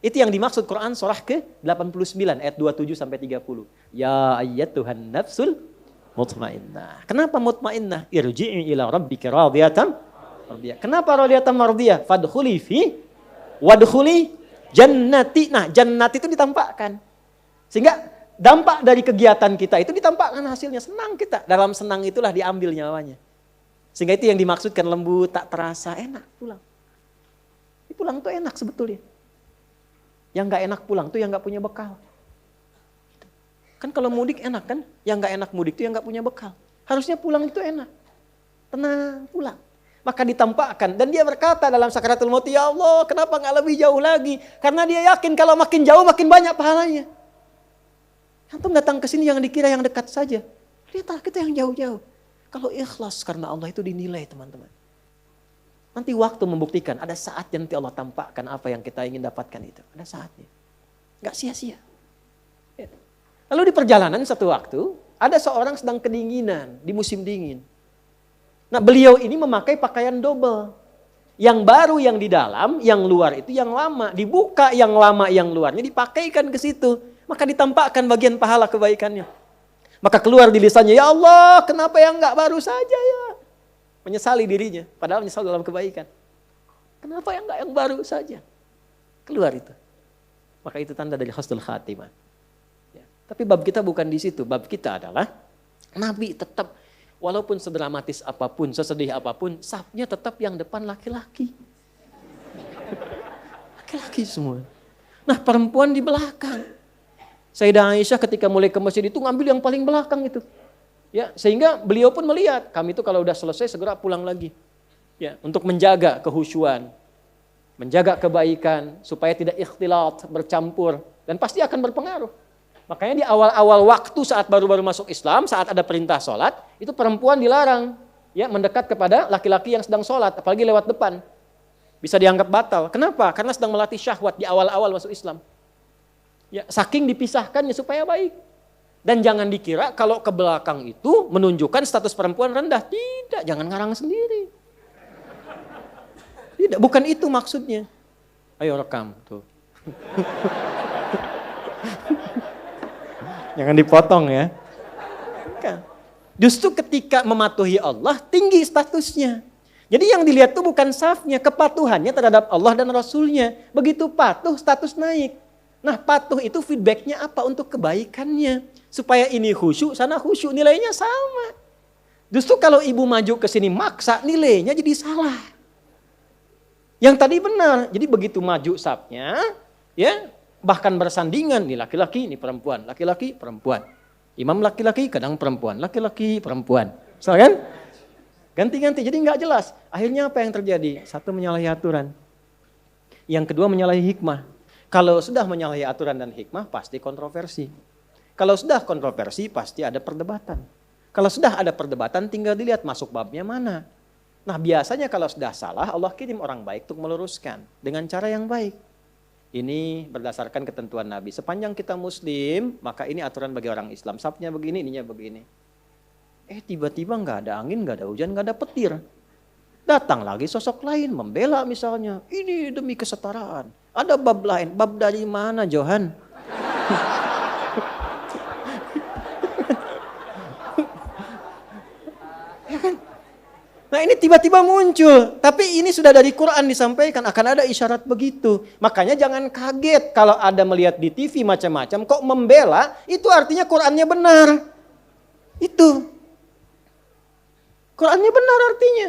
Itu yang dimaksud Quran surah ke-89 ayat 27 sampai 30. Ya ayyatuhan nafsul mutmainnah. Kenapa mutmainnah? Irji'i ila rabbika radiyatan mardiyah. Kenapa radiyatan mardiyah? Fadkhuli fi wadkhuli jannati. Nah, jannati itu ditampakkan. Sehingga dampak dari kegiatan kita itu ditampakkan hasilnya. Senang kita. Dalam senang itulah diambil nyawanya. Sehingga itu yang dimaksudkan lembut, tak terasa, enak pulang. Pulang tuh enak sebetulnya. Yang gak enak pulang tuh yang gak punya bekal. Kan kalau mudik enak kan? Yang gak enak mudik tuh yang gak punya bekal. Harusnya pulang itu enak. Tenang, pulang. Maka ditampakkan. Dan dia berkata dalam sakaratul maut, ya Allah kenapa gak lebih jauh lagi? Karena dia yakin kalau makin jauh makin banyak pahalanya. Antum datang ke sini yang dikira yang dekat saja. Lihatlah kita yang jauh-jauh. Kalau ikhlas karena Allah itu dinilai teman-teman. Nanti waktu membuktikan, ada saatnya nanti Allah tampakkan apa yang kita ingin dapatkan itu. Ada saatnya. Gak sia-sia. Ya. Lalu di perjalanan satu waktu, ada seorang sedang kedinginan di musim dingin. Nah beliau ini memakai pakaian double. Yang baru yang di dalam, yang luar itu yang lama. Dibuka yang lama yang luarnya dipakaikan ke situ. Maka ditampakkan bagian pahala kebaikannya. Maka keluar di lisannya, ya Allah kenapa yang gak baru saja ya. Menyesali dirinya, padahal menyesal dalam kebaikan. Kenapa yang enggak yang baru saja? Keluar itu. Maka itu tanda dari husnul khatimah. Ya. Tapi bab kita bukan di situ. Bab kita adalah Nabi tetap, walaupun sedramatis apapun, sesedih apapun, safnya tetap yang depan laki-laki. Laki-laki semua. Nah perempuan di belakang. Sayyidah Aisyah ketika mulai ke masjid itu ngambil yang paling belakang itu. Ya, sehingga beliau pun melihat, kami itu kalau udah selesai segera pulang lagi. Ya, untuk menjaga kehusyuan, menjaga kebaikan, supaya tidak ikhtilat, bercampur, dan pasti akan berpengaruh. Makanya di awal-awal waktu saat baru-baru masuk Islam, saat ada perintah sholat, itu perempuan dilarang ya mendekat kepada laki-laki yang sedang sholat, apalagi lewat depan. Bisa dianggap batal. Kenapa? Karena sedang melatih syahwat di awal-awal masuk Islam. Ya, saking dipisahkannya supaya baik. Dan jangan dikira kalau ke belakang itu menunjukkan status perempuan rendah. Tidak, jangan ngarang sendiri. Tidak, bukan itu maksudnya. Ayo rekam tuh. Jangan dipotong ya. Justru ketika mematuhi Allah tinggi statusnya. Jadi yang dilihat itu bukan safnya, kepatuhannya terhadap Allah dan Rasulnya. Begitu patuh status naik. Nah patuh itu feedbacknya apa untuk kebaikannya. Supaya ini khusyuk, sana khusyuk, nilainya sama. Justru kalau ibu maju ke sini maksa, nilainya jadi salah. Yang tadi benar, jadi begitu maju safnya, ya bahkan bersandingan, nih laki-laki, nih perempuan, laki-laki, perempuan. Imam laki-laki, kadang perempuan, laki-laki, perempuan. Soalnya kan? Ganti-ganti, jadi nggak jelas. Akhirnya apa yang terjadi? Satu, menyalahi aturan. Yang kedua, menyalahi hikmah. Kalau sudah menyalahi aturan dan hikmah, pasti kontroversi. Kalau sudah kontroversi, pasti ada perdebatan. Kalau sudah ada perdebatan, tinggal dilihat masuk babnya mana. Nah, biasanya kalau sudah salah, Allah kirim orang baik untuk meluruskan dengan cara yang baik. Ini berdasarkan ketentuan Nabi. Sepanjang kita Muslim, maka ini aturan bagi orang Islam. Sabnya begini, ininya begini. Tiba-tiba nggak ada angin, nggak ada hujan, nggak ada petir. Datang lagi sosok lain membela misalnya. Ini demi kesetaraan. Ada bab lain. Bab dari mana, Johan? Ya kan? Nah, ini tiba-tiba muncul. Tapi ini sudah dari Quran disampaikan. Akan ada isyarat begitu. Makanya jangan kaget kalau ada melihat di TV macam-macam. Kok membela, itu artinya Qurannya benar. Itu. Qurannya benar artinya.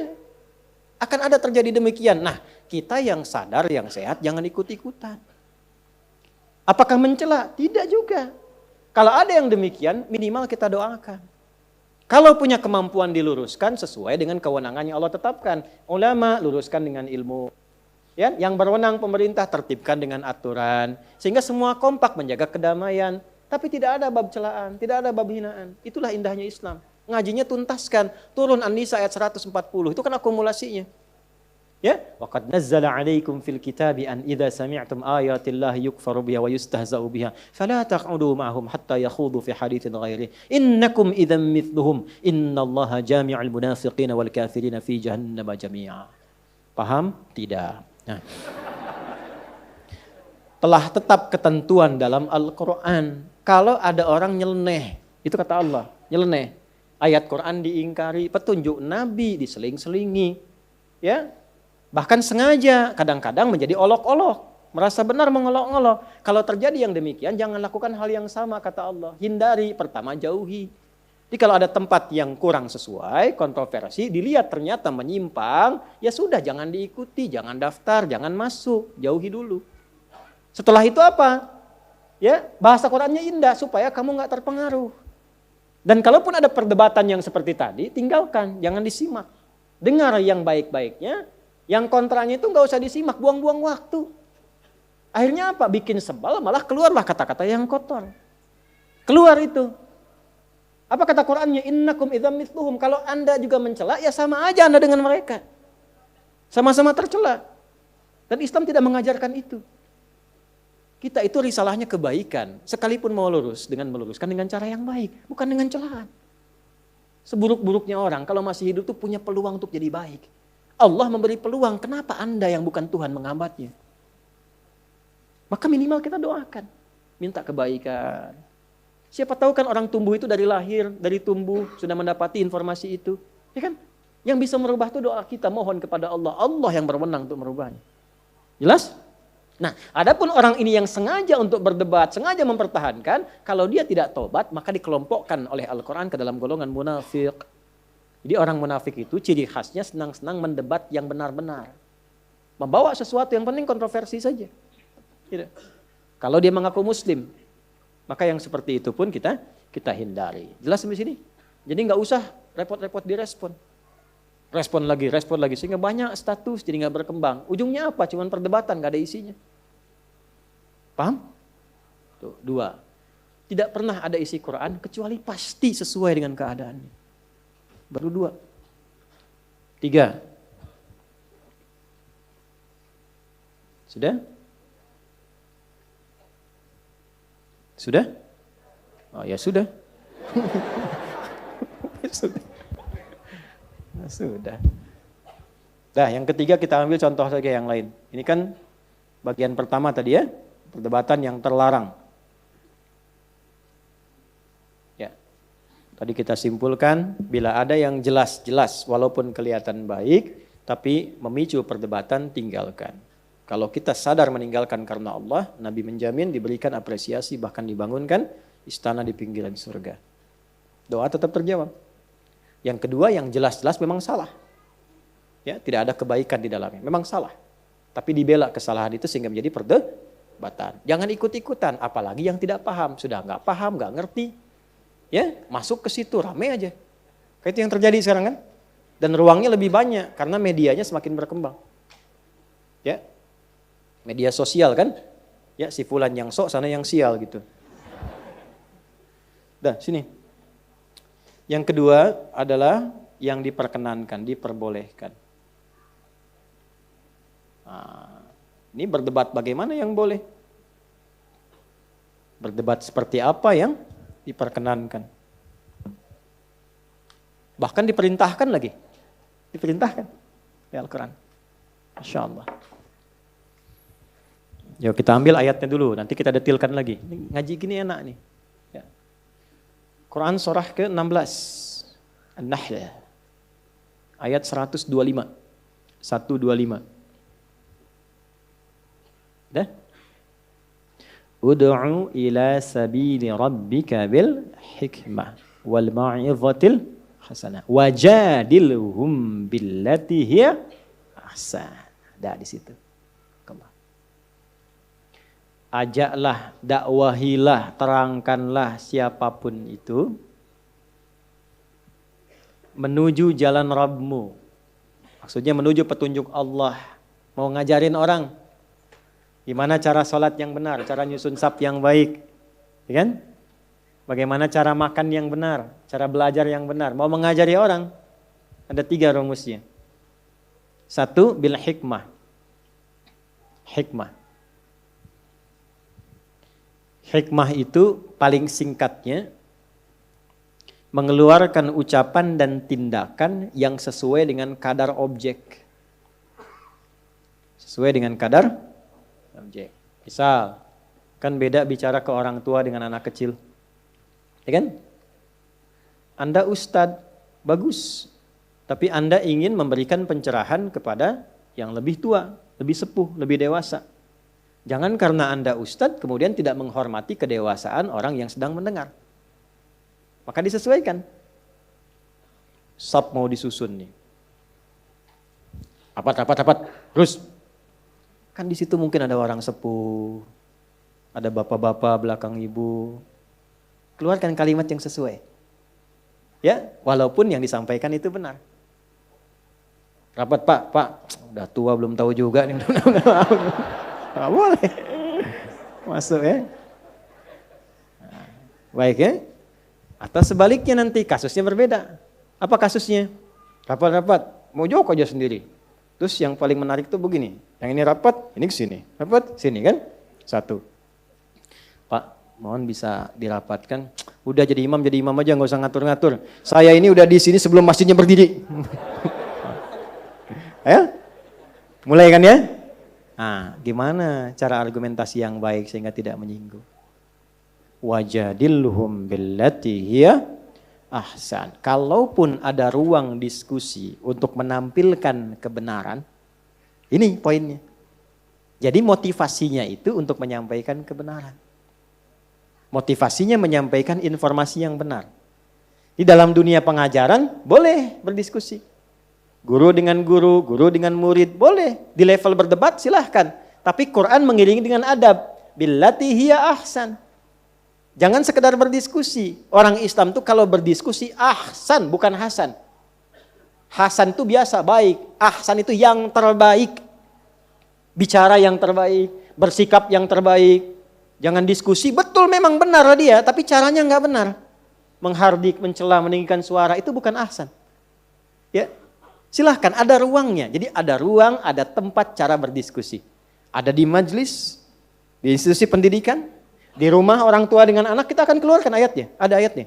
Akan ada terjadi demikian. Nah, kita yang sadar, yang sehat, jangan ikut-ikutan. Apakah mencela? Tidak juga. Kalau ada yang demikian, minimal kita doakan. Kalau punya kemampuan diluruskan sesuai dengan kewenangan yang Allah tetapkan. Ulama luruskan dengan ilmu. Ya, yang berwenang pemerintah tertibkan dengan aturan. Sehingga semua kompak menjaga kedamaian. Tapi tidak ada bab celaan, tidak ada bab hinaan. Itulah indahnya Islam. Ngajinya tuntaskan. Turun An-Nisa ayat 140. Itu kan akumulasinya. Ya, waqad nazzala 'alaikum fil kitabi an idza sami'tum ayatillahi yukfaru biha wa yustahza'u biha fala taq'udu ma'hum hatta yakhudu fi haditsin ghairi innakum idzan mithluhum innallaha jami'ul munafiqina wal kafirina fi jahannam jami'a. Paham? Tidak. Nah. Telah tetap ketentuan dalam Al-Qur'an. Kalau ada orang nyeleneh, itu kata Allah, nyeleneh. Ayat Quran diingkari, petunjuk Nabi diseling-selingi. Ya. Bahkan sengaja, kadang-kadang menjadi olok-olok. Merasa benar mengolok-olok. Kalau terjadi yang demikian, jangan lakukan hal yang sama, kata Allah. Hindari, pertama jauhi. Jadi kalau ada tempat yang kurang sesuai, kontroversi, dilihat ternyata menyimpang, ya sudah jangan diikuti, jangan daftar, jangan masuk, jauhi dulu. Setelah itu apa? Ya, bahasa Qurannya indah supaya kamu nggak terpengaruh. Dan kalaupun ada perdebatan yang seperti tadi, tinggalkan, jangan disimak. Dengar yang baik-baiknya, yang kontranya itu nggak usah disimak, buang-buang waktu. Akhirnya apa? Bikin sebal, malah keluarlah kata-kata yang kotor. Keluar itu. Apa kata Qurannya? Innakum idzam mithluhum. Kalau Anda juga mencela, ya sama aja Anda dengan mereka. Sama-sama tercela. Dan Islam tidak mengajarkan itu. Kita itu risalahnya kebaikan. Sekalipun mau lurus, dengan meluruskan dengan cara yang baik. Bukan dengan celaan. Seburuk-buruknya orang, kalau masih hidup tuh punya peluang untuk jadi baik. Allah memberi peluang, kenapa Anda yang bukan Tuhan menghambatnya? Maka minimal kita doakan. Minta kebaikan. Siapa tahu kan orang tumbuh itu dari lahir, dari tumbuh, sudah mendapati informasi itu. Ya kan? Yang bisa merubah itu doa kita, mohon kepada Allah. Allah yang berwenang untuk merubahnya. Jelas? Nah, adapun orang ini yang sengaja untuk berdebat, sengaja mempertahankan, kalau dia tidak tobat, maka dikelompokkan oleh Al-Quran ke dalam golongan munafik. Jadi orang munafik itu ciri khasnya senang-senang mendebat yang benar-benar. Membawa sesuatu yang penting kontroversi saja. Gitu. Kalau dia mengaku muslim, maka yang seperti itu pun kita hindari. Jelas sampai sini? Jadi nggak usah repot-repot direspon. Respon lagi, sehingga banyak status jadi nggak berkembang. Ujungnya apa? Cuman perdebatan, nggak ada isinya. Paham? Tuh, 2. Tidak pernah ada isi Quran kecuali pasti sesuai dengan keadaannya. Baru 2. 3. Sudah? Sudah? Oh ya sudah. Sudah. Nah, yang ketiga kita ambil contoh saja yang lain. Ini kan bagian pertama tadi ya, perdebatan yang terlarang. Ya. Tadi kita simpulkan bila ada yang jelas-jelas walaupun kelihatan baik, tapi memicu perdebatan tinggalkan. Kalau kita sadar meninggalkan karena Allah, Nabi menjamin diberikan apresiasi bahkan dibangunkan istana di pinggiran surga. Doa tetap terjawab. Yang kedua yang jelas-jelas memang salah. Ya, tidak ada kebaikan di dalamnya, memang salah. Tapi dibela kesalahan itu sehingga menjadi perdebatan. Jangan ikut-ikutan, apalagi yang tidak paham. Sudah nggak paham, nggak ngerti. Ya, masuk ke situ rame aja. Kayak itu yang terjadi sekarang kan? Dan ruangnya lebih banyak karena medianya semakin berkembang. Ya. Media sosial kan? Ya, si fulan yang sok, sana yang sial gitu. Dah, sini. Yang kedua adalah yang diperkenankan, diperbolehkan. Nah, ini berdebat bagaimana yang boleh. Berdebat seperti apa yang diperkenankan. Bahkan diperintahkan lagi. Diperintahkan. Ya Al-Quran. Masya Allah. Yuk kita ambil ayatnya dulu, nanti kita detilkan lagi. Ini ngaji gini enak nih. Ya. Quran surah ke-16. An-Nahl. Ayat 125. 125. Dah? Ud'u ila sabili rabbika bil hikmah wal mau'izatil hasanah wajadilhum billati hiya ahsan. Dah di situ. Ajaklah, dakwahilah, terangkanlah siapapun itu menuju jalan Rabbmu. Maksudnya menuju petunjuk Allah. Mau ngajarin orang gimana cara sholat yang benar, cara nyusun saf yang baik, ya kan? Bagaimana cara makan yang benar, cara belajar yang benar. Mau mengajari orang, ada 3 rumusnya. 1, bil hikmah. Hikmah. Hikmah itu paling singkatnya mengeluarkan ucapan dan tindakan yang sesuai dengan kadar objek. Sesuai dengan kadar objek. Misal, kan beda bicara ke orang tua dengan anak kecil. Ya kan? Anda ustadz, bagus. Tapi Anda ingin memberikan pencerahan kepada yang lebih tua, lebih sepuh, lebih dewasa. Jangan karena Anda ustadz kemudian tidak menghormati kedewasaan orang yang sedang mendengar. Maka disesuaikan. Sab mau disusun nih. Rapat. Terus. Kan di situ mungkin ada orang sepuh. Ada bapak-bapak belakang ibu. Keluarkan kalimat yang sesuai. Ya, walaupun yang disampaikan itu benar. Rapat Pak. Udah tua belum tahu juga nih. Nggak boleh. Masuk ya. Nah, baik ya. Atau sebaliknya nanti kasusnya berbeda. Apa kasusnya? Rapat. Mau jawab aja sendiri. Terus yang paling menarik tuh begini. Yang ini rapat, ini ke sini. Rapat, sini kan? 1. Pak, mohon bisa dirapatkan. Udah jadi imam aja, nggak usah ngatur-ngatur. Saya ini udah di sini sebelum masjidnya berdiri. Ayo. Mulai kan ya? Nah, gimana cara argumentasi yang baik sehingga tidak menyinggung? Wajadilhum billati hiya ahsan. Kalaupun ada ruang diskusi untuk menampilkan kebenaran, ini poinnya. Jadi motivasinya itu untuk menyampaikan kebenaran. Motivasinya menyampaikan informasi yang benar. Di dalam dunia pengajaran boleh berdiskusi. Guru dengan guru, guru dengan murid, boleh. Di level berdebat silahkan. Tapi Quran mengiringi dengan adab. Billati hiya ahsan. Jangan sekedar berdiskusi. Orang Islam tuh kalau berdiskusi ahsan, bukan hasan. Hasan itu biasa, baik. Ahsan itu yang terbaik. Bicara yang terbaik, bersikap yang terbaik. Jangan diskusi, betul memang benar dia, tapi caranya nggak benar. Menghardik, mencela, meninggikan suara, itu bukan ahsan. Ya. Silahkan, ada ruangnya. Jadi ada ruang, ada tempat cara berdiskusi. Ada di majelis, di institusi pendidikan, di rumah orang tua dengan anak, kita akan keluarkan ayatnya. Ada ayatnya.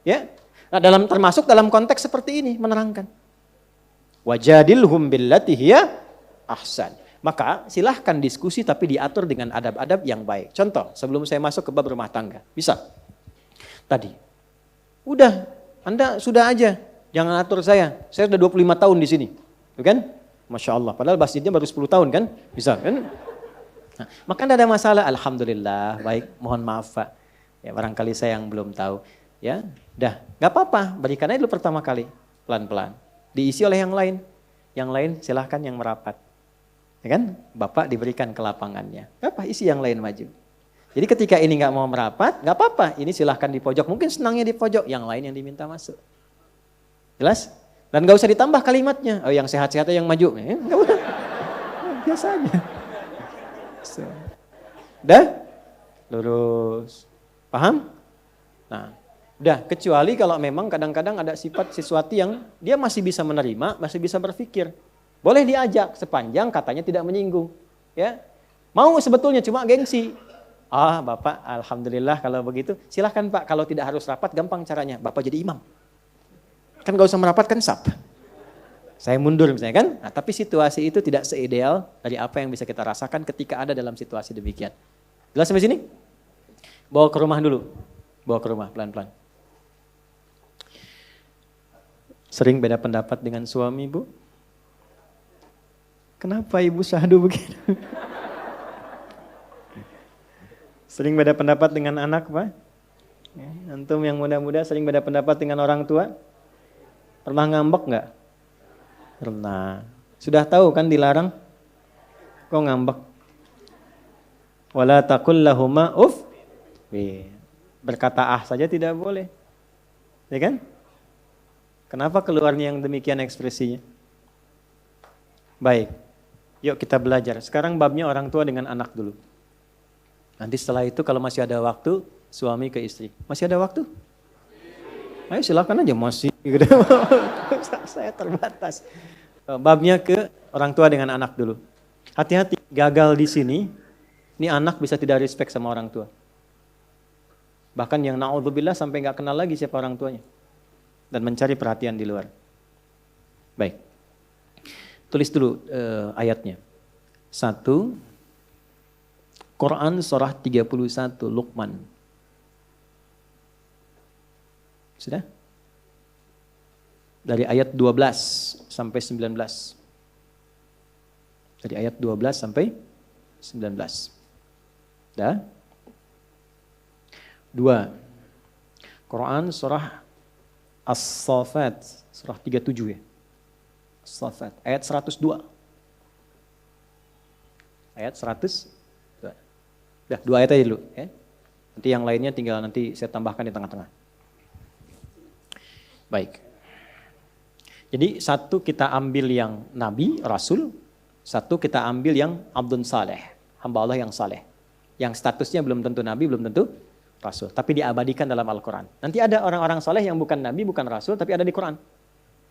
Ya. Nah, termasuk dalam konteks seperti ini, menerangkan. Wajadilhum billati hiya ahsan. Maka silahkan diskusi tapi diatur dengan adab-adab yang baik. Contoh, sebelum saya masuk ke bab rumah tangga. Bisa. Tadi. Udah, Anda sudah aja. Jangan atur saya sudah 25 tahun di sini. Kan? Masya Allah, padahal masjidnya baru 10 tahun kan? Bisa kan? Nah, maka tidak ada masalah, alhamdulillah, baik, mohon maaf Pak. Ya barangkali saya yang belum tahu. Ya, dah, nggak apa-apa, berikan aja dulu pertama kali, pelan-pelan. Diisi oleh yang lain. Yang lain silahkan yang merapat. Ya kan? Bapak diberikan ke lapangannya. Apa? Isi yang lain maju. Jadi ketika ini nggak mau merapat, nggak apa-apa. Ini silahkan di pojok. Mungkin senangnya di pojok, yang lain yang diminta masuk. Jelas? Dan gak usah ditambah kalimatnya. Oh yang sehat-sehat yang maju. Gak usah. Biasa aja. So. Udah? Lurus. Paham? Nah, udah. Kecuali kalau memang kadang-kadang ada sifat sesuatu yang dia masih bisa menerima, masih bisa berpikir. Boleh diajak sepanjang katanya tidak menyinggung. Ya, mau sebetulnya cuma gengsi. Ah, Bapak, alhamdulillah kalau begitu. Silahkan Pak, kalau tidak harus rapat, gampang caranya. Bapak jadi imam. Kan gak usah merapat kan sap. Saya mundur misalnya kan. Nah, tapi situasi itu tidak seideal dari apa yang bisa kita rasakan ketika ada dalam situasi demikian. Jelas sampai sini? Bawa ke rumah dulu. Bawa ke rumah pelan-pelan. Sering beda pendapat dengan suami, Bu? Kenapa Ibu syahdu begitu? Sering beda pendapat dengan anak, Pak? Antum yang muda-muda sering beda pendapat dengan orang tua? Pernah ngambek enggak? Pernah. Sudah tahu kan dilarang? Kok ngambek? Wala taqul lahuma uff. Berkata saja tidak boleh. Ya kan? Kenapa keluarnya yang demikian ekspresinya? Baik. Yuk kita belajar. Sekarang babnya orang tua dengan anak dulu. Nanti setelah itu kalau masih ada waktu, suami ke istri. Masih ada waktu? Ayo silakan aja masih. Saya terbatas. Babnya ke orang tua dengan anak dulu. Hati-hati, gagal di sini, ini anak bisa tidak respect sama orang tua. Bahkan yang na'udzubillah sampai gak kenal lagi siapa orang tuanya. Dan mencari perhatian di luar. Baik. Tulis dulu ayatnya. 1. Quran surah 31 Luqman. Sudah? Dari ayat 12 sampai 19. Dari ayat 12 sampai 19. Dah? 2. Quran surah As-Saffat, surah 37 ya. As-Saffat, ayat 102. Ayat 100. Dah, 2 ayat aja dulu ya. Nanti yang lainnya tinggal nanti saya tambahkan di tengah-tengah. Baik. Jadi 1 kita ambil yang nabi, rasul, 1 kita ambil yang abdun saleh, hamba Allah yang saleh. Yang statusnya belum tentu nabi, belum tentu rasul, tapi diabadikan dalam Al-Quran. Nanti ada orang-orang saleh yang bukan nabi, bukan rasul, tapi ada di Quran.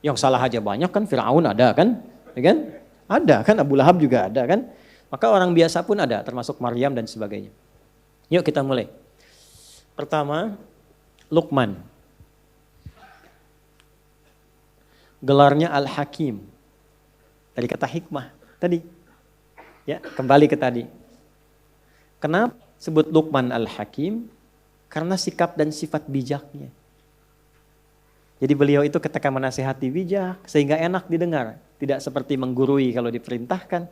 Yang salah aja banyak kan, Fir'aun ada kan? Ya kan? Ada kan, Abu Lahab juga ada kan? Maka orang biasa pun ada, termasuk Maryam dan sebagainya. Yuk kita mulai. Pertama, Luqman. Gelarnya Al-Hakim. Dari kata hikmah tadi. Ya, kembali ke tadi. Kenapa sebut Luqman Al-Hakim? Karena sikap dan sifat bijaknya. Jadi beliau itu ketika menasihati bijak, sehingga enak didengar. Tidak seperti menggurui kalau diperintahkan.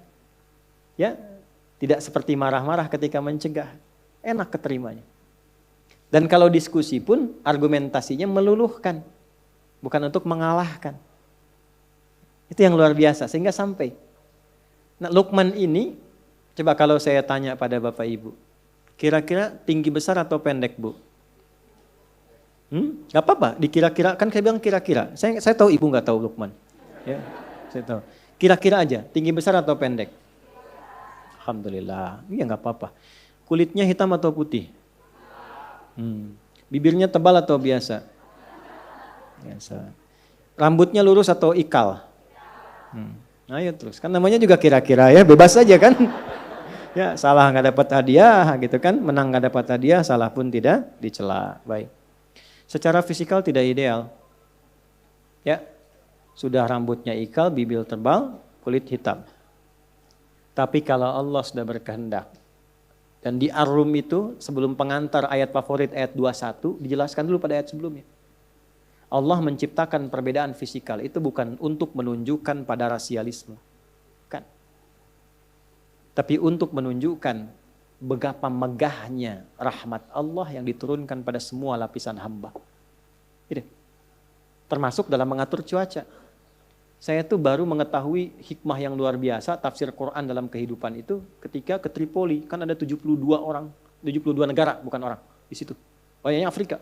Ya, tidak seperti marah-marah ketika mencegah. Enak keterimanya. Dan kalau diskusi pun argumentasinya meluluhkan. Bukan untuk mengalahkan. Itu yang luar biasa, sehingga sampai. Nah, Luqman ini, coba kalau saya tanya pada Bapak Ibu, kira-kira tinggi besar atau pendek, Bu? Gak apa-apa, dikira-kira, kan saya bilang kira-kira. Saya tahu Ibu gak tahu Luqman. Ya, saya tahu. Kira-kira aja, tinggi besar atau pendek? Alhamdulillah, iya gak apa-apa. Kulitnya hitam atau putih? Bibirnya tebal atau biasa? Biasa. Rambutnya lurus atau ikal? Ayo terus, kan namanya juga kira-kira ya, bebas saja kan. Ya salah nggak dapat hadiah gitu kan, menang nggak dapat hadiah, salah pun tidak dicela. Baik. Secara fisikal tidak ideal. Ya, sudah rambutnya ikal, bibir tebal, kulit hitam. Tapi kalau Allah sudah berkehendak, dan di Ar-Rum itu sebelum pengantar ayat favorit ayat 21, dijelaskan dulu pada ayat sebelumnya. Allah menciptakan perbedaan fisikal itu bukan untuk menunjukkan pada rasialisme. Kan? Tapi untuk menunjukkan betapa megahnya rahmat Allah yang diturunkan pada semua lapisan hamba. Gitu. Termasuk dalam mengatur cuaca. Saya tuh baru mengetahui hikmah yang luar biasa tafsir Quran dalam kehidupan itu ketika ke Tripoli. Kan ada 72 negara bukan orang di situ. Banyak Afrika.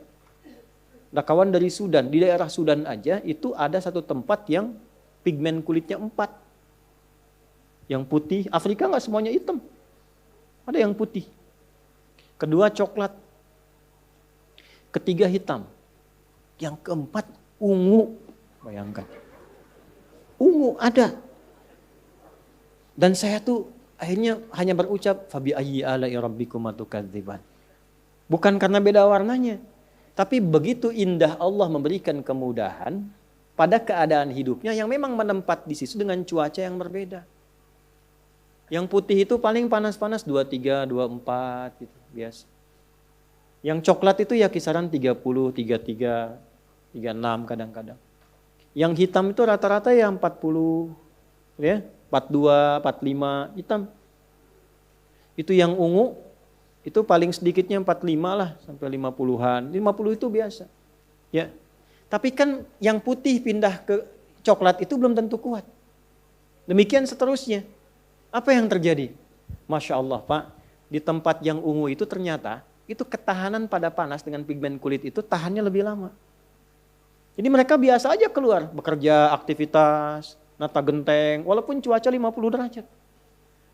Ada kawan dari Sudan, di daerah Sudan aja itu ada satu tempat yang pigmen kulitnya 4. Yang putih, Afrika nggak semuanya hitam. Ada yang putih. Kedua coklat. Ketiga hitam. Yang keempat ungu. Bayangkan. Ungu ada. Dan saya tuh akhirnya hanya berucap fabi ayyi ala'i rabbikuma tukadziban. Bukan karena beda warnanya, tapi begitu indah Allah memberikan kemudahan pada keadaan hidupnya yang memang menempat di situ dengan cuaca yang berbeda. Yang putih itu paling panas-panas 23, 24 gitu, biasa. Yang coklat itu ya kisaran 30, 33, 36 kadang-kadang. Yang hitam itu rata-rata ya 40, ya, 42, 45 hitam. Itu yang ungu, itu paling sedikitnya 45 lah sampai 50-an. 50 itu biasa. Ya. Tapi kan yang putih pindah ke coklat itu belum tentu kuat. Demikian seterusnya. Apa yang terjadi? Masya Allah Pak, di tempat yang ungu itu ternyata itu ketahanan pada panas dengan pigmen kulit itu tahannya lebih lama. Jadi mereka biasa aja keluar, bekerja, aktivitas, nata genteng, walaupun cuaca 50 derajat.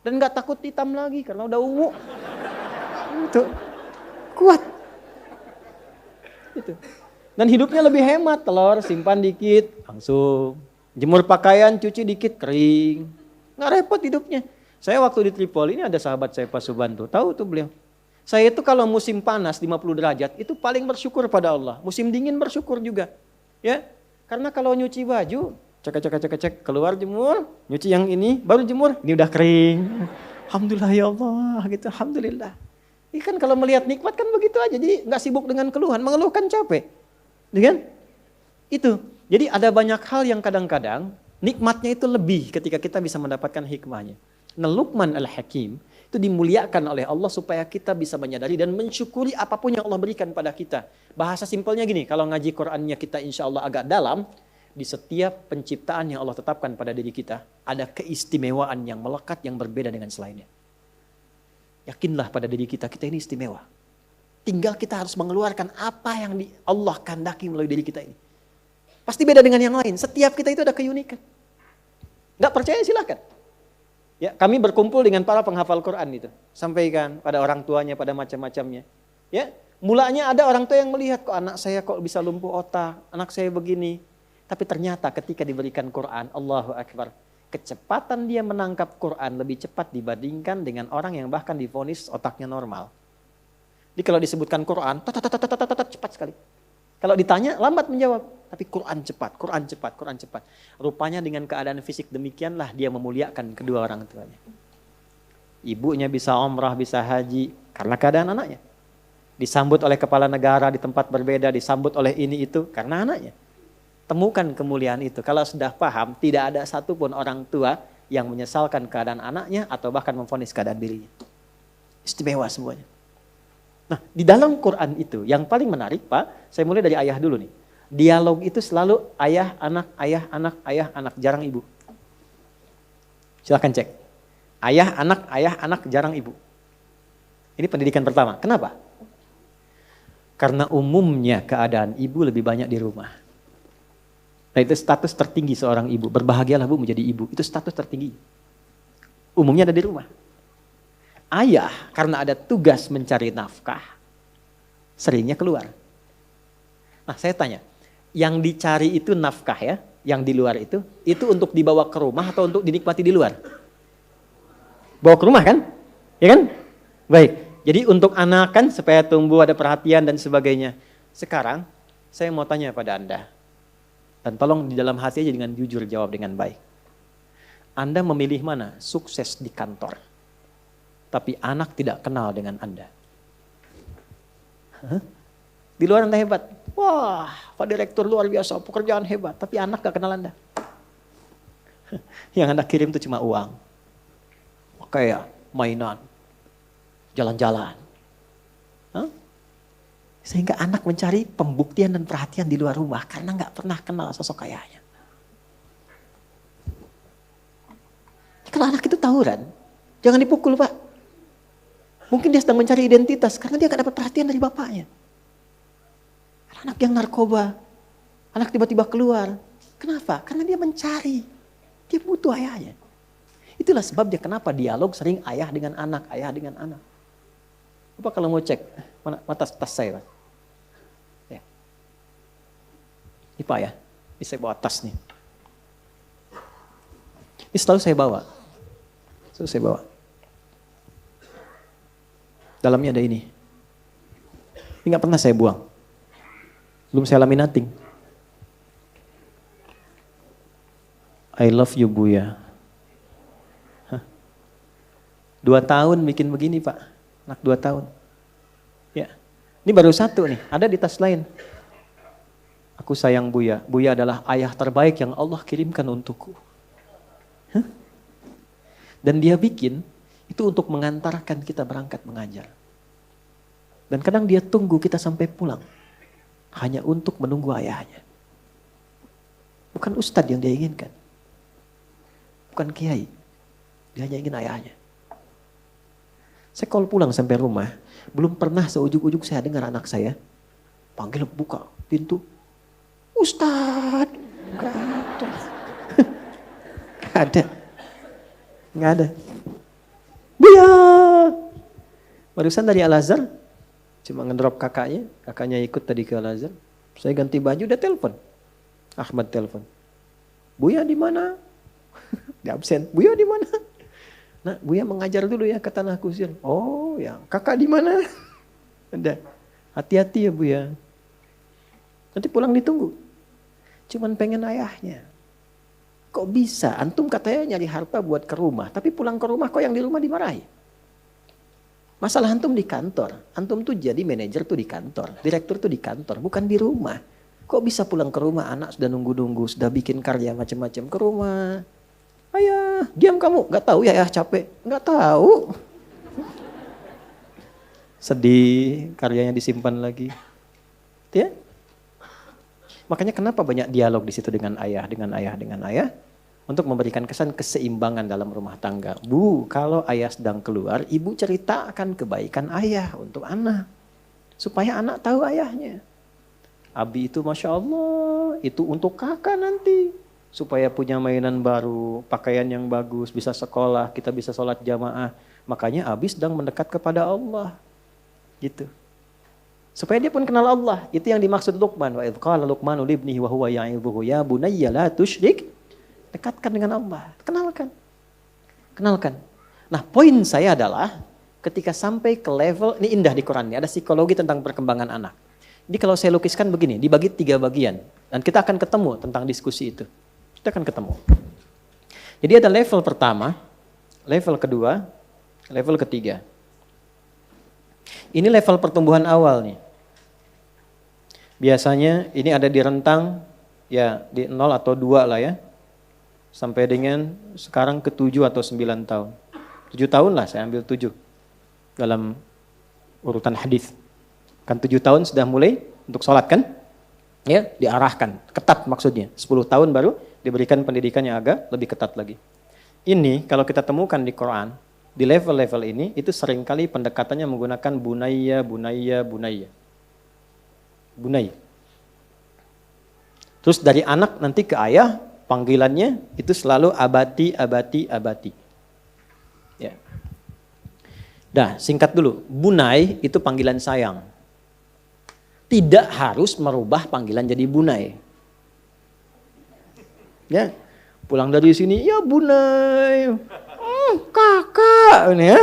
Dan gak takut hitam lagi karena udah ungu. Itu kuat. Itu. Dan hidupnya lebih hemat, telur simpan dikit, langsung. Jemur pakaian, cuci dikit, kering. Nggak repot hidupnya. Saya waktu di Tripoli ini ada sahabat saya Pak Subanto, tahu tuh beliau. Saya itu kalau musim panas 50 derajat itu paling bersyukur pada Allah. Musim dingin bersyukur juga. Ya, karena kalau nyuci baju, cek, keluar jemur, nyuci yang ini, baru jemur, ini udah kering. Alhamdulillah ya Allah, gitu, alhamdulillah. Ini kan kalau melihat nikmat kan begitu aja, jadi nggak sibuk dengan keluhan, mengeluhkan capek. Kan? Itu. Jadi ada banyak hal yang kadang-kadang nikmatnya itu lebih ketika kita bisa mendapatkan hikmahnya. Nah, Luqman Al-Hakim itu dimuliakan oleh Allah supaya kita bisa menyadari dan mensyukuri apapun yang Allah berikan pada kita. Bahasa simpelnya gini, kalau ngaji Qur'annya kita insya Allah agak dalam, di setiap penciptaan yang Allah tetapkan pada diri kita, ada keistimewaan yang melekat yang berbeda dengan selainnya. Yakinlah pada diri kita, kita ini istimewa. Tinggal kita harus mengeluarkan apa yang Allah kehendaki melalui diri kita ini. Pasti beda dengan yang lain. Setiap kita itu ada keunikan. Nggak percaya silakan. Ya, kami berkumpul dengan para penghafal Quran itu. Sampaikan pada orang tuanya, pada macam-macamnya. Ya, mulanya ada orang tua yang melihat kok anak saya kok bisa lumpuh otak, anak saya begini. Tapi ternyata ketika diberikan Quran, Allahu Akbar, kecepatan dia menangkap Quran lebih cepat dibandingkan dengan orang yang bahkan divonis otaknya normal. Jadi kalau disebutkan Quran, cepat sekali. Kalau ditanya lambat menjawab, tapi Quran cepat, Quran cepat, Quran cepat. Rupanya dengan keadaan fisik demikianlah dia memuliakan kedua orang tuanya. Ibunya bisa umrah, bisa haji karena keadaan anaknya. Disambut oleh kepala negara di tempat berbeda, disambut oleh ini itu karena anaknya. Temukan kemuliaan itu. Kalau sudah paham, tidak ada satupun orang tua yang menyesalkan keadaan anaknya atau bahkan memvonis keadaan dirinya. Istimewa semuanya. Nah, di dalam Quran itu yang paling menarik Pak, saya mulai dari ayah dulu nih. Dialog itu selalu ayah, anak, ayah, anak, ayah, anak, jarang ibu. Silakan cek. Ayah, anak, jarang ibu. Ini pendidikan pertama. Kenapa? Karena umumnya keadaan ibu lebih banyak di rumah. Nah, itu status tertinggi seorang ibu. Berbahagialah Bu menjadi ibu. Itu status tertinggi. Umumnya ada di rumah. Ayah karena ada tugas mencari nafkah, seringnya keluar. Nah saya tanya, yang dicari itu nafkah ya, yang di luar itu untuk dibawa ke rumah atau untuk dinikmati di luar? Bawa ke rumah kan? Ya kan? Baik, jadi untuk anak kan supaya tumbuh ada perhatian dan sebagainya. Sekarang saya mau tanya pada Anda, dan tolong di dalam hati aja dengan jujur jawab dengan baik. Anda memilih mana? Sukses di kantor. Tapi anak tidak kenal dengan Anda. Di luar Anda hebat. Wah, Pak Direktur luar biasa, pekerjaan hebat. Tapi anak gak kenal Anda. Yang Anda kirim itu cuma uang. Kayak mainan. Jalan-jalan. Sehingga anak mencari pembuktian dan perhatian di luar rumah. Karena gak pernah kenal sosok ayahnya. Kalau anak itu tawuran, jangan dipukul Pak. Mungkin dia sedang mencari identitas karena dia gak dapat perhatian dari bapaknya. Anak yang narkoba, anak tiba-tiba keluar. Kenapa? Karena dia mencari. Dia butuh ayahnya. Itulah sebabnya kenapa dialog sering ayah dengan anak, ayah dengan anak. Apa kalau mau cek, mana tas saya, Pak? Ya. Ini Pak ya, ini saya bawa tas nih. Ini selalu saya bawa. Selalu saya bawa. Dalamnya ada ini. Ini gak pernah saya buang. Belum saya laminating. I love you Buya. 2 tahun bikin begini Pak. Anak 2 tahun. Ya. Ini baru 1 nih. Ada di tas lain. Aku sayang Buya. Buya adalah ayah terbaik yang Allah kirimkan untukku. Dan dia bikin itu untuk mengantarkan kita berangkat mengajar. Dan kadang dia tunggu kita sampai pulang. Hanya untuk menunggu ayahnya. Bukan ustadz yang dia inginkan. Bukan kiai. Dia hanya ingin ayahnya. Saya kalau pulang sampai rumah, belum pernah seujuk-ujuk saya dengar anak saya panggil buka pintu. Ustadz. Gak ada. Gak ada. Gak ada. Buya. Barusan dari Al-Azhar, cuma ngedrop kakaknya ikut tadi ke Al-Azhar. Saya ganti baju, udah telepon. Ahmad telepon. Buya di mana? Di absen. Buya di mana? Nah, Buya mengajar dulu ya ke Tanah Kusir. Oh ya, kakak di mana? Ada. Hati-hati ya Buya. Nanti pulang ditunggu. Cuman pengen ayahnya. Kok bisa? Antum katanya nyari harta buat ke rumah, tapi pulang ke rumah kok yang di rumah dimarahi? Masalah antum di kantor. Antum tuh jadi manajer tuh di kantor, direktur tuh di kantor, bukan di rumah. Kok bisa pulang ke rumah, anak sudah nunggu-nunggu, sudah bikin karya macam-macam ke rumah. Ayah, diam kamu, gak tahu ya ayah capek? Gak tahu. Sedih, karyanya disimpan lagi. Ya? Makanya kenapa banyak dialog di situ dengan ayah. Untuk memberikan kesan keseimbangan dalam rumah tangga. Bu, kalau ayah sedang keluar, ibu ceritakan kebaikan ayah untuk anak. Supaya anak tahu ayahnya. Abi itu Masya Allah, itu untuk kakak nanti. Supaya punya mainan baru, pakaian yang bagus, bisa sekolah, kita bisa sholat jamaah. Makanya Abi sedang mendekat kepada Allah. Gitu. Supaya dia pun kenal Allah. Itu yang dimaksud Luqman. Wa idh qala Luqmanu libnihi wa huwa ya'idhuhu ya bunayya la tusyrik. Dekatkan dengan Allah. Kenalkan. Nah, poin saya adalah ketika sampai ke level, ini indah di Quran, ini ada psikologi tentang perkembangan anak. Jadi kalau saya lukiskan begini, dibagi 3 bagian. Dan kita akan ketemu tentang diskusi itu. Kita akan ketemu. Jadi ada level pertama, level kedua, level ketiga. Ini level pertumbuhan awal nih. Biasanya ini ada di rentang ya di 0 atau 2 lah ya. Sampai dengan sekarang ke 7 atau 9 tahun. 7 tahun lah saya ambil 7 dalam urutan hadis. Kan 7 tahun sudah mulai untuk sholat kan? Ya, diarahkan, ketat maksudnya. 10 tahun baru diberikan pendidikan yang agak lebih ketat lagi. Ini kalau kita temukan di Quran, di level-level ini itu seringkali pendekatannya menggunakan bunayya. Terus dari anak nanti ke ayah, panggilannya itu selalu abati. Ya. Dah, singkat dulu. Bunai itu panggilan sayang. Tidak harus merubah panggilan jadi bunai. Ya, pulang dari sini, ya bunai, kakak. Ya.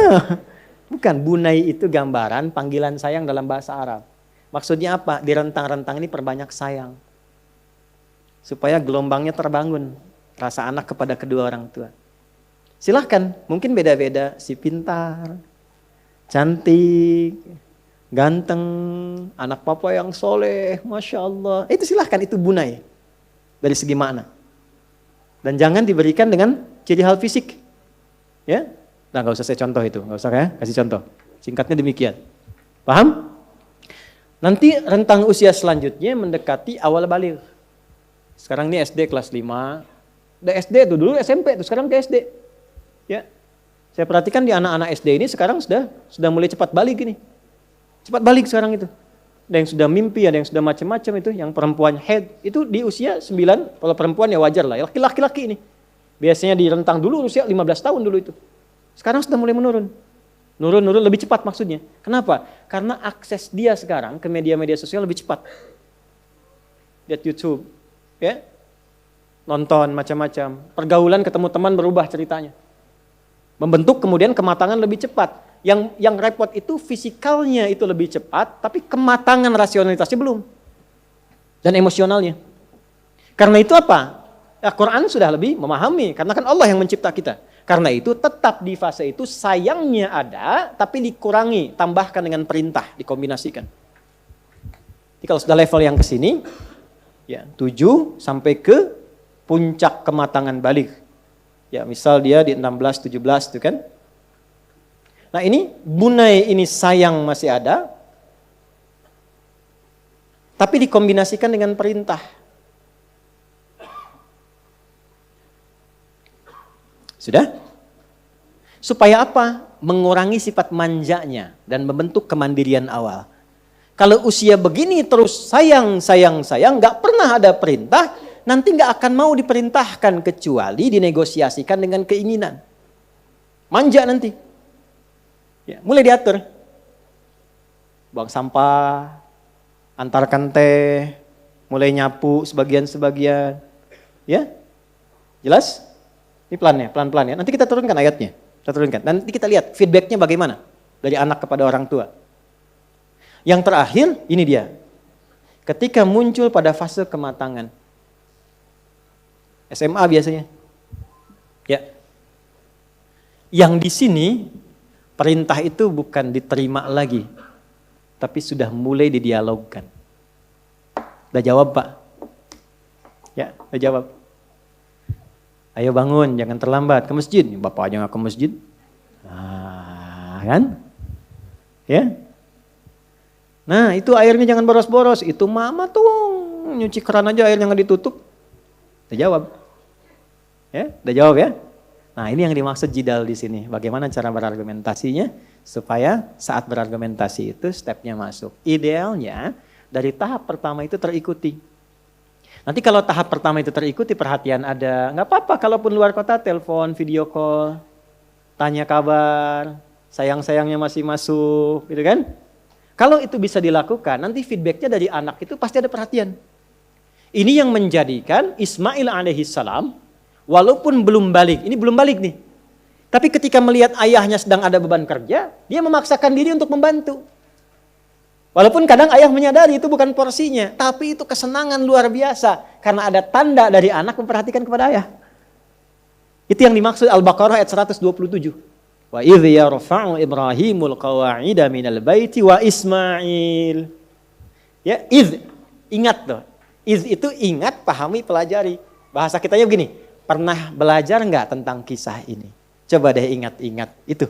Bukan, bunai itu gambaran panggilan sayang dalam bahasa Arab. Maksudnya apa? Di rentang-rentang ini perbanyak sayang. Supaya gelombangnya terbangun. Rasa anak kepada kedua orang tua. Silahkan, mungkin beda-beda. Si pintar, cantik, ganteng, anak papa yang soleh, Masya Allah. Itu silahkan, itu bunai. Dari segi makna. Dan jangan diberikan dengan ciri hal fisik. Ya, nah gak usah saya contoh itu, gak usah ya, kasih contoh. Singkatnya demikian. Paham? Nanti rentang usia selanjutnya mendekati awal baligh. Sekarang ini SD kelas 5. Udah SD tuh, dulu SMP tuh, sekarang ke SD. Ya. Saya perhatikan di anak-anak SD ini sekarang sudah mulai cepat balik ini. Cepat balik sekarang itu. Ada yang sudah mimpi, ada yang sudah macam-macam itu. Yang perempuan haid itu di usia 9, kalau perempuan ya wajar lah. Laki-laki ini. Biasanya di rentang dulu usia 15 tahun dulu itu. Sekarang sudah mulai menurun. Nurun lebih cepat maksudnya. Kenapa? Karena akses dia sekarang ke media-media sosial lebih cepat. Lihat YouTube, ya, nonton macam-macam. Pergaulan ketemu teman berubah ceritanya. Membentuk kemudian kematangan lebih cepat. Yang repot itu fisikalnya itu lebih cepat, tapi kematangan rasionalitasnya belum. Dan emosionalnya. Karena itu apa? Al-Quran sudah lebih memahami, karena kan Allah yang mencipta kita. Karena itu tetap di fase itu sayangnya ada, tapi dikurangi, tambahkan dengan perintah, dikombinasikan. Jadi kalau sudah level yang ke sini, ya 7 sampai ke puncak kematangan balik. Ya misal dia di 16, 17 itu kan. Nah ini bunai ini sayang masih ada, tapi dikombinasikan dengan perintah. Sudah? Supaya apa? Mengurangi sifat manjanya dan membentuk kemandirian awal. Kalau usia begini terus sayang, gak pernah ada perintah, nanti gak akan mau diperintahkan kecuali dinegosiasikan dengan keinginan. Manja nanti. Ya, mulai diatur. Buang sampah, antarkan teh, mulai nyapu sebagian-sebagian. Ya? Jelas? Ini pelan-pelan ya. Nanti kita turunkan ayatnya. Kita turunkan. Nanti kita lihat feedbacknya bagaimana dari anak kepada orang tua. Yang terakhir, ini dia. Ketika muncul pada fase kematangan. SMA biasanya. Ya. Yang di sini, perintah itu bukan diterima lagi. Tapi sudah mulai didialogkan. Udah jawab Pak? Ya, udah jawab. Ayo bangun, jangan terlambat ke masjid. Bapaknya nggak ke masjid. Nah, kan? Ya. Nah, itu airnya jangan boros-boros. Itu mama tuh nyuci keran aja airnya nggak ditutup. Udah jawab. Ya, udah jawab ya. Nah, ini yang dimaksud jidal di sini. Bagaimana cara berargumentasinya supaya saat berargumentasi itu stepnya masuk. Idealnya dari tahap pertama itu terikuti. Nanti kalau tahap pertama itu terikuti, perhatian ada, nggak apa-apa kalaupun luar kota, telepon, video call, tanya kabar, sayang-sayangnya masih masuk, gitu kan? Kalau itu bisa dilakukan, nanti feedbacknya dari anak itu pasti ada perhatian. Ini yang menjadikan Ismail alaihissalam, walaupun belum balik, ini belum balik nih, tapi ketika melihat ayahnya sedang ada beban kerja, dia memaksakan diri untuk membantu. Walaupun kadang ayah menyadari itu bukan porsinya, tapi itu kesenangan luar biasa karena ada tanda dari anak memperhatikan kepada ayah. Itu yang dimaksud Al-Baqarah ayat 127. Wa idh yarfa'u Ibrahimul qawa'ida minal baiti wa Ismail. Ya, ingat tuh. Itu ingat, pahami, pelajari. Bahasa kitanya begini, pernah belajar enggak tentang kisah ini? Coba deh ingat-ingat itu.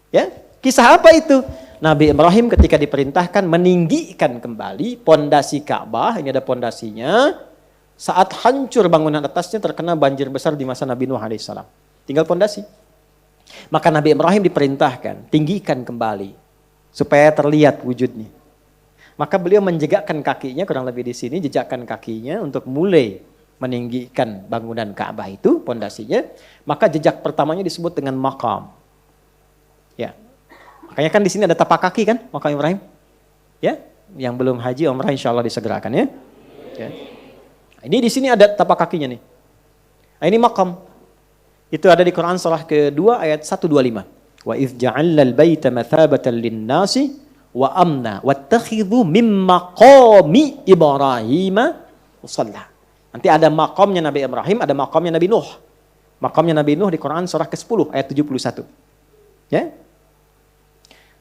Ya, kisah apa itu? Nabi Ibrahim ketika diperintahkan meninggikan kembali pondasi Ka'bah, ini ada pondasinya, saat hancur bangunan atasnya terkena banjir besar di masa Nabi Nuh alaihissalam. Tinggal pondasi. Maka Nabi Ibrahim diperintahkan, tinggikan kembali, supaya terlihat wujudnya. Maka beliau menjegakkan kakinya, kurang lebih di sini, jejakkan kakinya untuk mulai meninggikan bangunan Ka'bah itu, pondasinya. Maka jejak pertamanya disebut dengan maqam. Ya. Makanya kan di sini ada tapak kaki kan, makam Ibrahim. Ya, yang belum haji umrah insyaallah disegerakan ya. Ya. Ini di sini ada tapak kakinya nih. Nah, ini makam. Itu ada di Quran surah kedua ayat 125. Wa idz ja'alnal baita mathabatan lin-nasi wa amna wattakhidhu mim maqami Ibrahim musalla. Nanti ada makamnya Nabi Ibrahim, ada makamnya Nabi Nuh. Makamnya Nabi Nuh di Quran surah ke-10 ayat 71. Ya.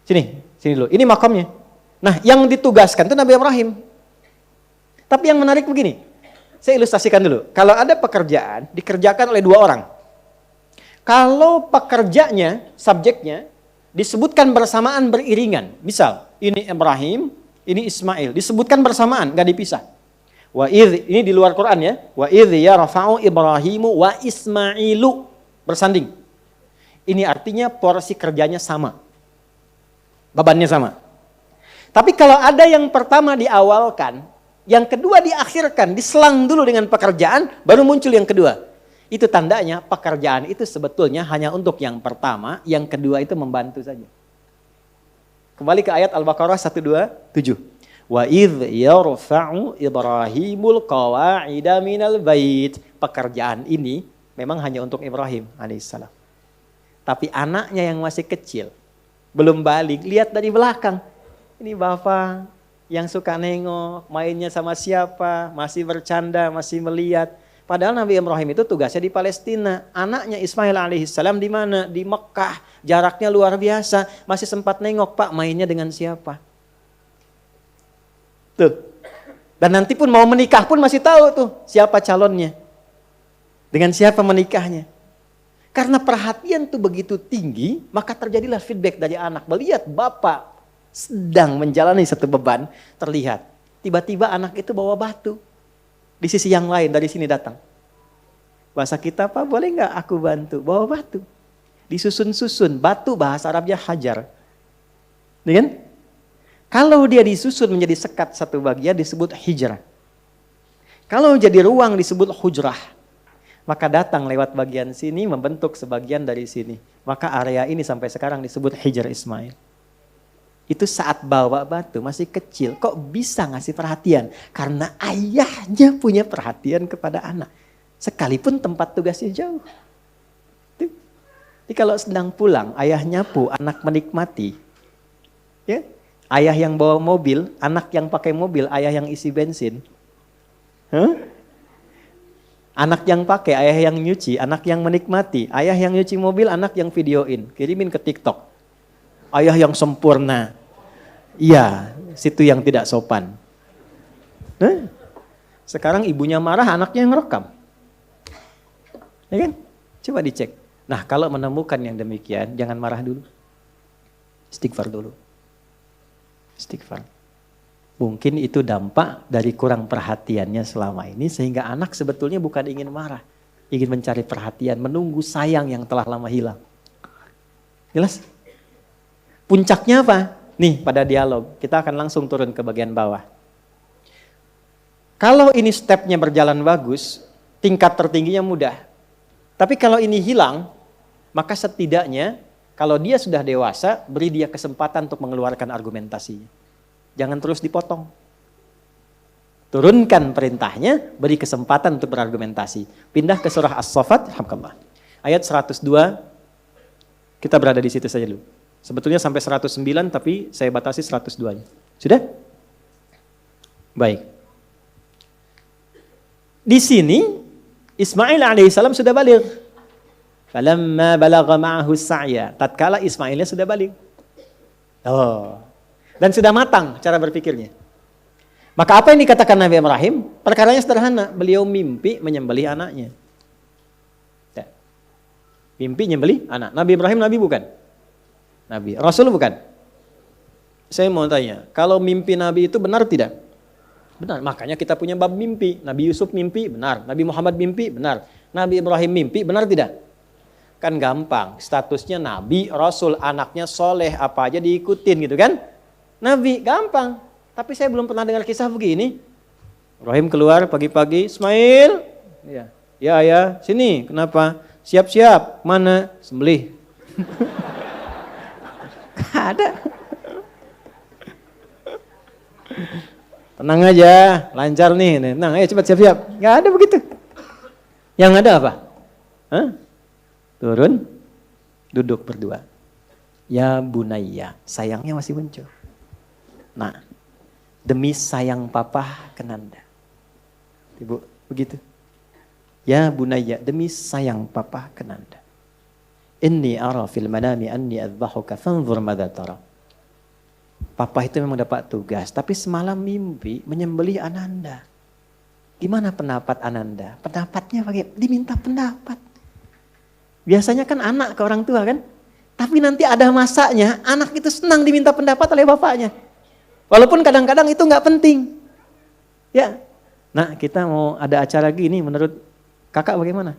Sini dulu. Ini makamnya. Nah, yang ditugaskan itu Nabi Ibrahim. Tapi yang menarik begini. Saya ilustrasikan dulu. Kalau ada pekerjaan dikerjakan oleh 2 orang. Kalau pekerjanya, subjeknya disebutkan bersamaan beriringan. Misal, ini Ibrahim, ini Ismail, disebutkan bersamaan, enggak dipisah. Wa idz, ini di luar Quran ya. Wa idz yarfa'u Ibrahimu wa Ismailu, bersanding. Ini artinya porsi kerjanya sama. Bebannya sama. Tapi kalau ada yang pertama diawalkan, yang kedua diakhirkan, diselang dulu dengan pekerjaan, baru muncul yang kedua. Itu tandanya pekerjaan itu sebetulnya hanya untuk yang pertama, yang kedua itu membantu saja. Kembali ke ayat Al-Baqarah 127. Wa idh yarfa'u Ibrahimul qawa'ida minal bait. Pekerjaan ini memang hanya untuk Ibrahim alaihissalam. Tapi anaknya yang masih kecil, belum balik, lihat dari belakang. Ini bapak yang suka nengok, mainnya sama siapa, masih bercanda, masih melihat. Padahal Nabi Ibrahim itu tugasnya di Palestina. Anaknya Ismail alaihissalam di mana? Di Mekah. Jaraknya luar biasa. Masih sempat nengok, Pak, mainnya dengan siapa? Tuh. Dan nanti pun mau menikah pun masih tahu tuh siapa calonnya. Dengan siapa menikahnya. Karena perhatian tuh begitu tinggi, maka terjadilah feedback dari anak. Melihat bapak sedang menjalani satu beban, terlihat. Tiba-tiba anak itu bawa batu. Di sisi yang lain, dari sini datang. Bahasa kita, Pak, boleh nggak aku bantu? Bawa batu. Disusun-susun, batu bahasa Arabnya hajar. Kan? Kalau dia disusun menjadi sekat satu bagian disebut hijrah. Kalau jadi ruang disebut hujrah. Maka datang lewat bagian sini membentuk sebagian dari sini. Maka area ini sampai sekarang disebut hijrah Ismail. Itu saat bawa batu masih kecil, kok bisa ngasih perhatian? Karena ayahnya punya perhatian kepada anak. Sekalipun tempat tugasnya jauh. Jadi kalau sedang pulang, ayah nyapu, anak menikmati. Ya? Ayah yang bawa mobil, anak yang pakai mobil, ayah yang isi bensin. Anak yang pakai, ayah yang nyuci, anak yang menikmati. Ayah yang nyuci mobil, anak yang videoin, kirimin ke TikTok. Ayah yang sempurna. Iya, situ yang tidak sopan. Sekarang ibunya marah, anaknya yang ngerekam. Ya kan? Coba dicek. Nah, kalau menemukan yang demikian, jangan marah dulu. Istighfar dulu. Istighfar. Mungkin itu dampak dari kurang perhatiannya selama ini, sehingga anak sebetulnya bukan ingin marah. Ingin mencari perhatian, menunggu sayang yang telah lama hilang. Jelas? Puncaknya apa? Nih pada dialog, kita akan langsung turun ke bagian bawah. Kalau ini stepnya berjalan bagus, tingkat tertingginya mudah. Tapi kalau ini hilang, maka setidaknya kalau dia sudah dewasa, beri dia kesempatan untuk mengeluarkan argumentasinya. Jangan terus dipotong. Turunkan perintahnya, beri kesempatan untuk berargumentasi. Pindah ke surah As-Saffat, alhamdulillah. Ayat 102, kita berada di situ saja dulu. Sebetulnya sampai 109 tapi saya batasi 102-nya. Sudah? Baik. Di sini Ismail alaihissalam sudah balik. Falamma balagha ma'ahu sa'ya. Tatkala Ismailnya sudah balik. Dan sudah matang cara berpikirnya. Maka apa yang dikatakan Nabi Ibrahim? Perkaranya sederhana. Beliau mimpi menyembelih anaknya. Mimpi menyembelih anak. Nabi Ibrahim nabi bukan? Nabi. Rasul bukan? Saya mau tanya, kalau mimpi Nabi itu benar tidak? Benar, makanya kita punya bab mimpi. Nabi Yusuf mimpi, benar. Nabi Muhammad mimpi, benar. Nabi Ibrahim mimpi, benar tidak? Kan gampang, statusnya Nabi, Rasul, anaknya soleh, apa aja diikutin gitu kan? Nabi, gampang. Tapi saya belum pernah dengar kisah begini. Ibrahim keluar pagi-pagi, Ismail. Ya ayah, sini, kenapa? Siap-siap, mana? Sembelih. Ada. Tenang aja, lancar nih. Tenang, ayo cepat siap-siap. Gak ada begitu. Yang ada apa? Turun, duduk berdua. Ya bunayya, sayangnya masih muncul. Nah, demi sayang papa kenanda. Ibu, begitu. Ya bunayya, demi sayang papa kenanda. Inni ara fil manami anni adzbahuka fanzur madza tara. Papa itu memang dapat tugas, tapi semalam mimpi menyembelih Ananda. Gimana pendapat Ananda? Pendapatnya bagaimana? Diminta pendapat. Biasanya kan anak ke orang tua kan? Tapi nanti ada masanya, anak itu senang diminta pendapat oleh bapaknya. Walaupun kadang-kadang itu nggak penting. Ya, nah kita mau ada acara gini, menurut kakak bagaimana?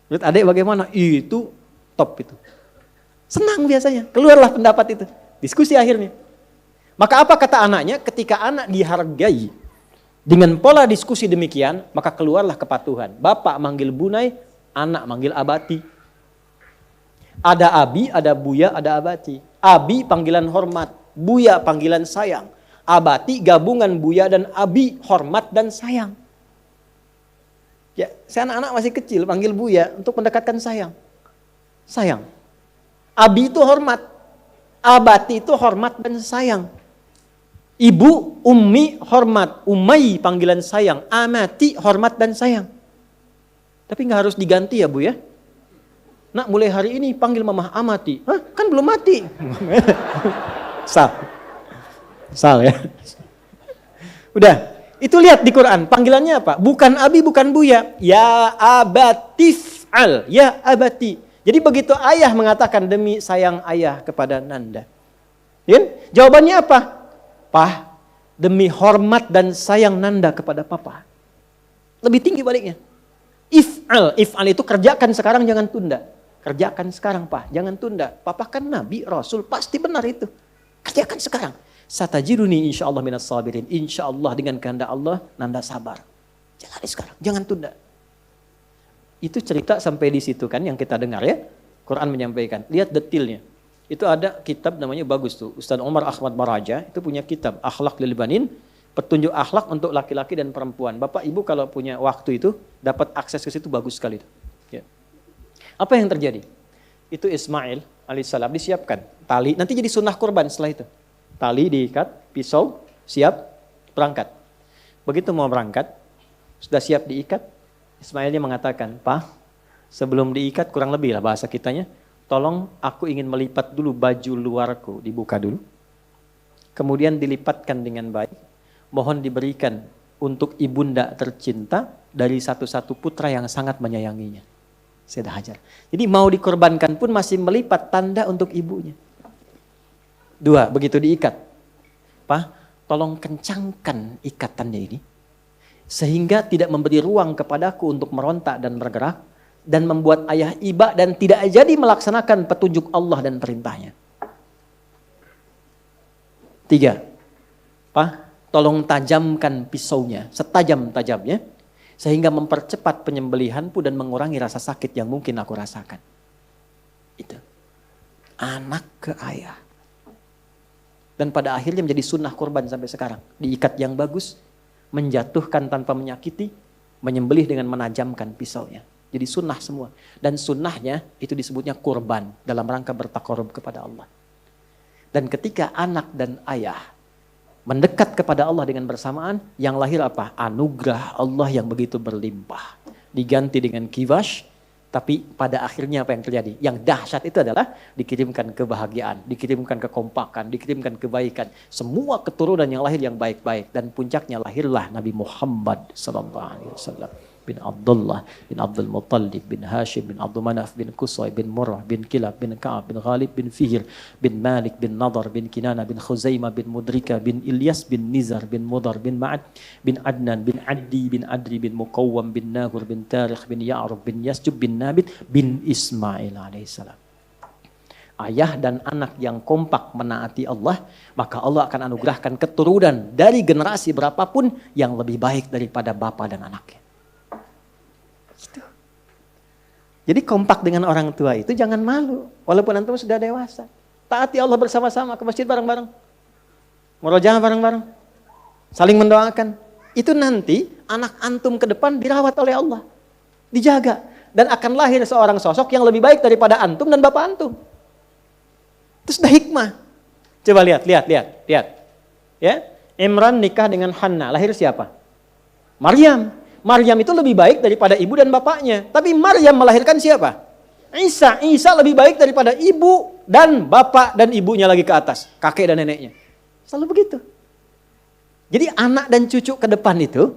Menurut adik bagaimana? Itu top itu. Senang biasanya, keluarlah pendapat itu. Diskusi akhirnya. Maka apa kata anaknya? Ketika anak dihargai dengan pola diskusi demikian, maka keluarlah kepatuhan. Bapak manggil bunai, anak manggil abati. Ada abi, ada buya, ada abati. Abi panggilan hormat, buya panggilan sayang. Abati gabungan buya dan abi, hormat dan sayang. Ya, saya anak-anak masih kecil panggil buya untuk mendekatkan sayang. Sayang. Abi itu hormat. Abati itu hormat dan sayang. Ibu, ummi, hormat. Umay, panggilan sayang. Amati, hormat dan sayang. Tapi nggak harus diganti ya Bu ya. Nak, mulai hari ini panggil mamah amati. Hah? Kan belum mati. Sal ya. Udah. Itu lihat di Quran. Panggilannya apa? Bukan abi, bukan buya. Ya abatif'al. Ya abati. Jadi begitu ayah mengatakan demi sayang ayah kepada Nanda. Ya? Jawabannya apa? Pah, demi hormat dan sayang Nanda kepada papa. Lebih tinggi baliknya. If'al itu kerjakan sekarang, jangan tunda. Kerjakan sekarang, Pah, jangan tunda. Papa kan nabi, rasul, pasti benar itu. Kerjakan sekarang. Satajiduni insyaallah minas sabirin. Insyaallah dengan kehendak Allah, Nanda sabar. Jalani sekarang, jangan tunda. Itu cerita sampai di situ kan yang kita dengar ya. Quran menyampaikan. Lihat detailnya. Itu ada kitab namanya bagus tuh. Ustaz Omar Ahmad Baraja itu punya kitab Akhlak lil Banin, petunjuk akhlak untuk laki-laki dan perempuan. Bapak Ibu kalau punya waktu itu dapat akses ke situ bagus sekali itu. Ya. Apa yang terjadi? Itu Ismail alaihissalam disiapkan tali, nanti jadi sunnah kurban setelah itu. Tali diikat, pisau, siap berangkat. Begitu mau berangkat, sudah siap diikat, Ismailnya mengatakan, "Pak, sebelum diikat kurang lebih lah bahasa kitanya, tolong aku ingin melipat dulu baju luarku, dibuka dulu. Kemudian dilipatkan dengan baik. Mohon diberikan untuk ibunda tercinta dari satu-satu putra yang sangat menyayanginya." Sayyidah Hajar. Jadi mau dikorbankan pun masih melipat tanda untuk ibunya. 2, begitu diikat. Pak, tolong kencangkan ikatannya ini. Sehingga tidak memberi ruang kepadaku untuk merontak dan bergerak. Dan membuat ayah iba dan tidak jadi melaksanakan petunjuk Allah dan perintahnya. 3, Pak, tolong tajamkan pisaunya, setajam-tajamnya. Sehingga mempercepat penyembelihanku dan mengurangi rasa sakit yang mungkin aku rasakan. Itu. Anak ke ayah. Dan pada akhirnya menjadi sunnah kurban sampai sekarang. Diikat yang bagus, menjatuhkan tanpa menyakiti, menyembelih dengan menajamkan pisaunya. Jadi sunnah semua. Dan sunnahnya itu disebutnya kurban dalam rangka bertakarub kepada Allah. Dan ketika anak dan ayah mendekat kepada Allah dengan bersamaan, yang lahir apa? Anugerah Allah yang begitu berlimpah. Diganti dengan kiwash, tapi pada akhirnya apa yang terjadi? Yang dahsyat itu adalah dikirimkan kebahagiaan, dikirimkan kekompakan, dikirimkan kebaikan. Semua keturunan yang lahir yang baik-baik. Dan puncaknya lahirlah Nabi Muhammad SAW. Bin Abdullah, bin Abdul Muttalib, bin Hashim, bin Abdul Manaf, bin Qusay, bin Murrah, bin Kilab, bin Ka'ab, bin Ghalib, bin Fihr, bin Malik, bin Nadar, bin Kinana, bin Khuzaimah, bin Mudrika, bin Ilyas, bin Nizar, bin Mudar, bin Ma'ad, bin Adnan, bin Addi, bin Adri, bin Muqawwam, bin Nahur, bin Tarikh, bin Ya'rub, bin Yasjub, bin Nabit, bin Ismail alaihissalam. Ayah dan anak yang kompak menaati Allah, maka Allah akan anugerahkan keturunan dari generasi berapapun yang lebih baik daripada bapa dan anaknya. Gitu. Jadi kompak dengan orang tua itu jangan malu, walaupun antum sudah dewasa. Taati Allah bersama-sama, ke masjid bareng-bareng, murojaah bareng-bareng, saling mendoakan. Itu nanti anak antum ke depan dirawat oleh Allah, dijaga, dan akan lahir seorang sosok yang lebih baik daripada antum dan bapak antum. Itu sudah hikmah. Coba lihat. Ya, Imran nikah dengan Hannah, lahir siapa? Maryam. Maryam itu lebih baik daripada ibu dan bapaknya. Tapi Maryam melahirkan siapa? Isa. Isa lebih baik daripada ibu dan bapak dan ibunya lagi ke atas. Kakek dan neneknya. Selalu begitu. Jadi anak dan cucu ke depan itu,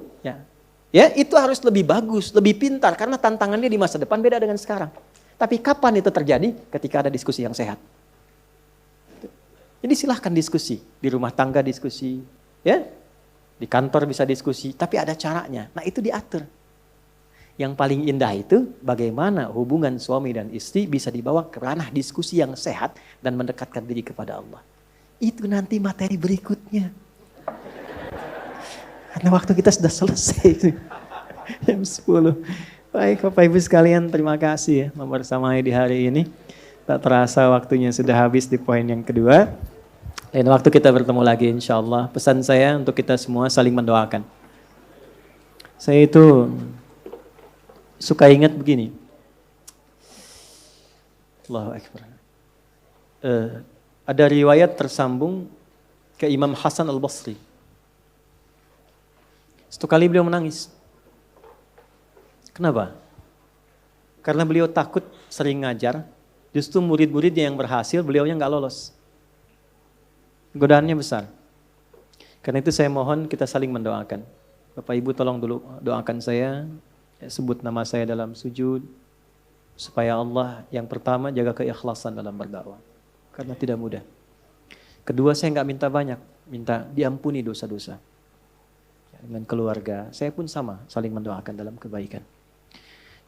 ya itu harus lebih bagus, lebih pintar. Karena tantangannya di masa depan beda dengan sekarang. Tapi kapan itu terjadi? Ketika ada diskusi yang sehat. Jadi silahkan diskusi. Di rumah tangga diskusi. Ya. Di kantor bisa diskusi, tapi ada caranya. Nah itu diatur. Yang paling indah itu bagaimana hubungan suami dan istri bisa dibawa ke ranah diskusi yang sehat dan mendekatkan diri kepada Allah. Itu nanti materi berikutnya. Karena waktu kita sudah selesai. Jam 10. Baik Bapak Ibu sekalian, terima kasih ya membersamai di hari ini. Tak terasa waktunya sudah habis di poin yang kedua. Dan waktu kita bertemu lagi insya Allah. Pesan saya untuk kita semua saling mendoakan. Saya itu suka ingat begini. Allahu Akbar. Ada riwayat tersambung ke Imam Hasan Al-Basri. Satu kali beliau menangis. Kenapa? Karena beliau takut sering ngajar, justru murid-muridnya yang berhasil, beliaunya nggak lolos. Godaannya besar. Karena itu saya mohon kita saling mendoakan. Bapak Ibu tolong dulu doakan saya, sebut nama saya dalam sujud, supaya Allah yang pertama jaga keikhlasan dalam berdakwah. Karena tidak mudah. Kedua, saya nggak minta banyak, minta diampuni dosa-dosa. Dengan keluarga, saya pun sama, saling mendoakan dalam kebaikan.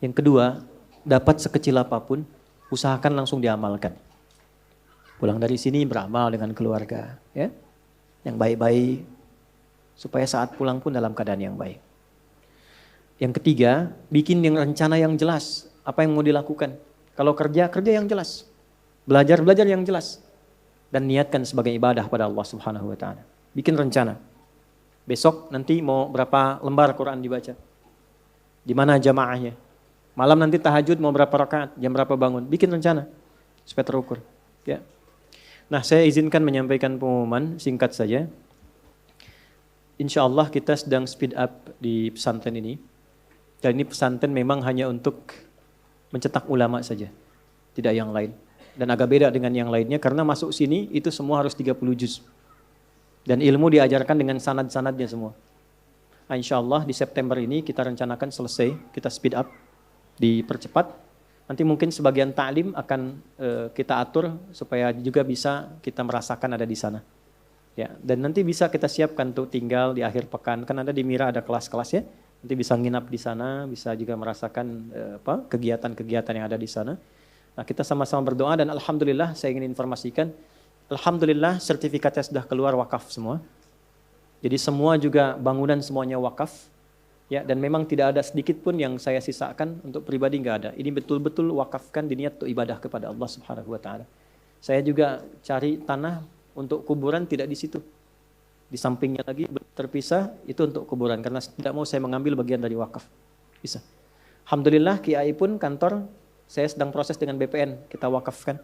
Yang kedua, dapat sekecil apapun, usahakan langsung diamalkan. Pulang dari sini beramal dengan keluarga, ya, yang baik-baik, supaya saat pulang pun dalam keadaan yang baik. Yang ketiga, bikin yang rencana yang jelas, apa yang mau dilakukan. Kalau kerja, kerja yang jelas. Belajar yang jelas. Dan niatkan sebagai ibadah pada Allah Subhanahu wa Ta'ala. Bikin rencana. Besok nanti mau berapa lembar Quran dibaca. Di mana jamaahnya. Malam nanti tahajud mau berapa rakaat, jam berapa bangun. Bikin rencana supaya terukur. Ya. Nah, saya izinkan menyampaikan pengumuman singkat saja. Insya Allah kita sedang speed up di pesantren ini. Dan ini pesantren memang hanya untuk mencetak ulama saja. Tidak yang lain. Dan agak beda dengan yang lainnya karena masuk sini itu semua harus 30 juz. Dan ilmu diajarkan dengan sanad-sanadnya semua. Nah, insya Allah di September ini kita rencanakan selesai, kita speed up, dipercepat. Nanti mungkin sebagian ta'lim akan kita atur supaya juga bisa kita merasakan ada di sana. Ya, dan nanti bisa kita siapkan untuk tinggal di akhir pekan. Kan ada di Mira ada kelas-kelas ya. Nanti bisa nginap di sana, bisa juga merasakan kegiatan-kegiatan yang ada di sana. Nah, kita sama-sama berdoa dan alhamdulillah saya ingin informasikan, alhamdulillah sertifikatnya sudah keluar wakaf semua. Jadi semua juga bangunan semuanya wakaf. Ya, dan memang tidak ada sedikit pun yang saya sisakan untuk pribadi, nggak ada. Ini betul-betul wakafkan diniat untuk ibadah kepada Allah Subhanahu wa Ta'ala. Saya juga cari tanah untuk kuburan tidak di situ. Di sampingnya lagi terpisah itu untuk kuburan karena tidak mau saya mengambil bagian dari wakaf. Bisa. Alhamdulillah Kiai pun kantor saya sedang proses dengan BPN, kita wakafkan.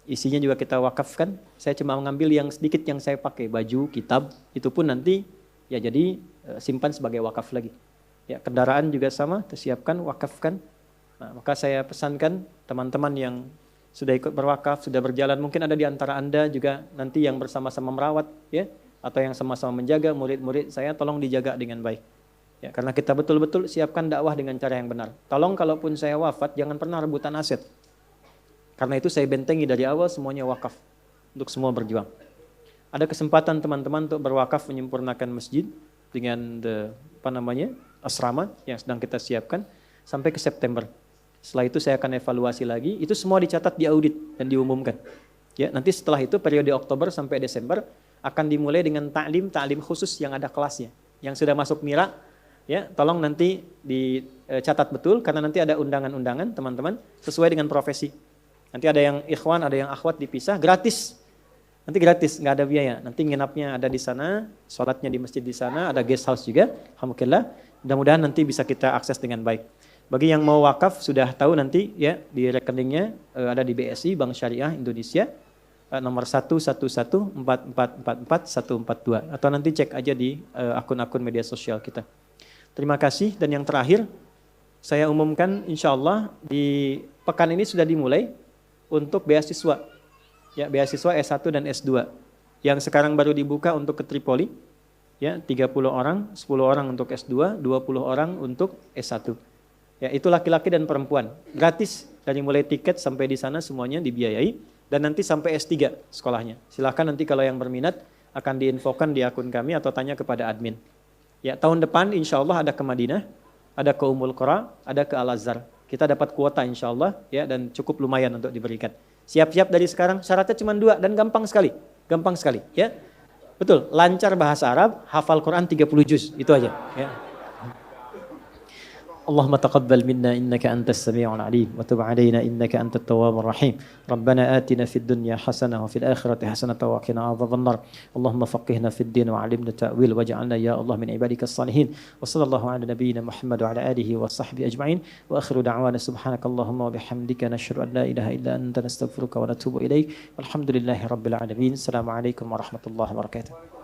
Isinya juga kita wakafkan. Saya cuma mengambil yang sedikit yang saya pakai, baju, kitab, itu pun nanti ya jadi simpan sebagai wakaf lagi. Ya, kendaraan juga sama, tersiapkan, wakafkan. Nah, maka saya pesankan teman-teman yang sudah ikut berwakaf, sudah berjalan, mungkin ada di antara Anda juga nanti yang bersama-sama merawat, ya, atau yang sama-sama menjaga murid-murid saya, tolong dijaga dengan baik. Ya, karena kita betul-betul siapkan dakwah dengan cara yang benar. Tolong kalaupun saya wafat, jangan pernah rebutan aset. Karena itu saya bentengi dari awal semuanya wakaf, untuk semua berjuang. Ada kesempatan teman-teman untuk berwakaf menyempurnakan masjid dengan asrama yang sedang kita siapkan sampai ke September. Setelah itu saya akan evaluasi lagi, itu semua dicatat di audit dan diumumkan. Ya, nanti setelah itu periode Oktober sampai Desember akan dimulai dengan ta'lim khusus yang ada kelasnya. Yang sudah masuk Mira, ya, tolong nanti dicatat betul karena nanti ada undangan-undangan teman-teman sesuai dengan profesi. Nanti ada yang ikhwan, ada yang akhwat dipisah, gratis. Nanti gratis, nggak ada biaya. Nanti nginapnya ada di sana, sholatnya di masjid di sana, ada guest house juga. Alhamdulillah, mudah-mudahan nanti bisa kita akses dengan baik. Bagi yang mau wakaf sudah tahu nanti ya di rekeningnya ada di BSI Bank Syariah Indonesia nomor 11144444142 atau nanti cek aja di akun-akun media sosial kita. Terima kasih dan yang terakhir saya umumkan insyaallah di pekan ini sudah dimulai untuk beasiswa. Ya, beasiswa S1 dan S2 yang sekarang baru dibuka untuk ke Tripoli. Ya, 30 orang, 10 orang untuk S2, 20 orang untuk S1. Ya, itu laki-laki dan perempuan. Gratis dari mulai tiket sampai di sana semuanya dibiayai dan nanti sampai S3 sekolahnya. Silakan nanti kalau yang berminat akan diinfokan di akun kami atau tanya kepada admin. Ya, tahun depan insyaallah ada ke Madinah, ada ke Ummul Qura, ada ke Al-Azhar. Kita dapat kuota insyaallah ya dan cukup lumayan untuk diberikan. Siap-siap dari sekarang, syaratnya cuma 2 dan gampang sekali. Gampang sekali ya. Betul, lancar bahasa Arab, hafal Quran 30 juz, itu aja ya. اللهم تقبل منا إنك أنت السميع العليم وتب علينا إنك أنت التواب الرحيم ربنا آتنا في الدنيا حسنة وفي الآخرة حسنة وقنا عذاب النار اللهم فقهنا في الدين وعلمنا التأويل واجعلنا يا الله من عبادك الصالحين وصلى الله على نبينا محمد وعلى آله وصحبه أجمعين وآخر دعوانا سبحانك اللهم وبحمدك نشهد أن لا إله إلا أنت نستغفرك ونتوب إليك والحمد لله رب العالمين السلام عليكم ورحمة الله وبركاته.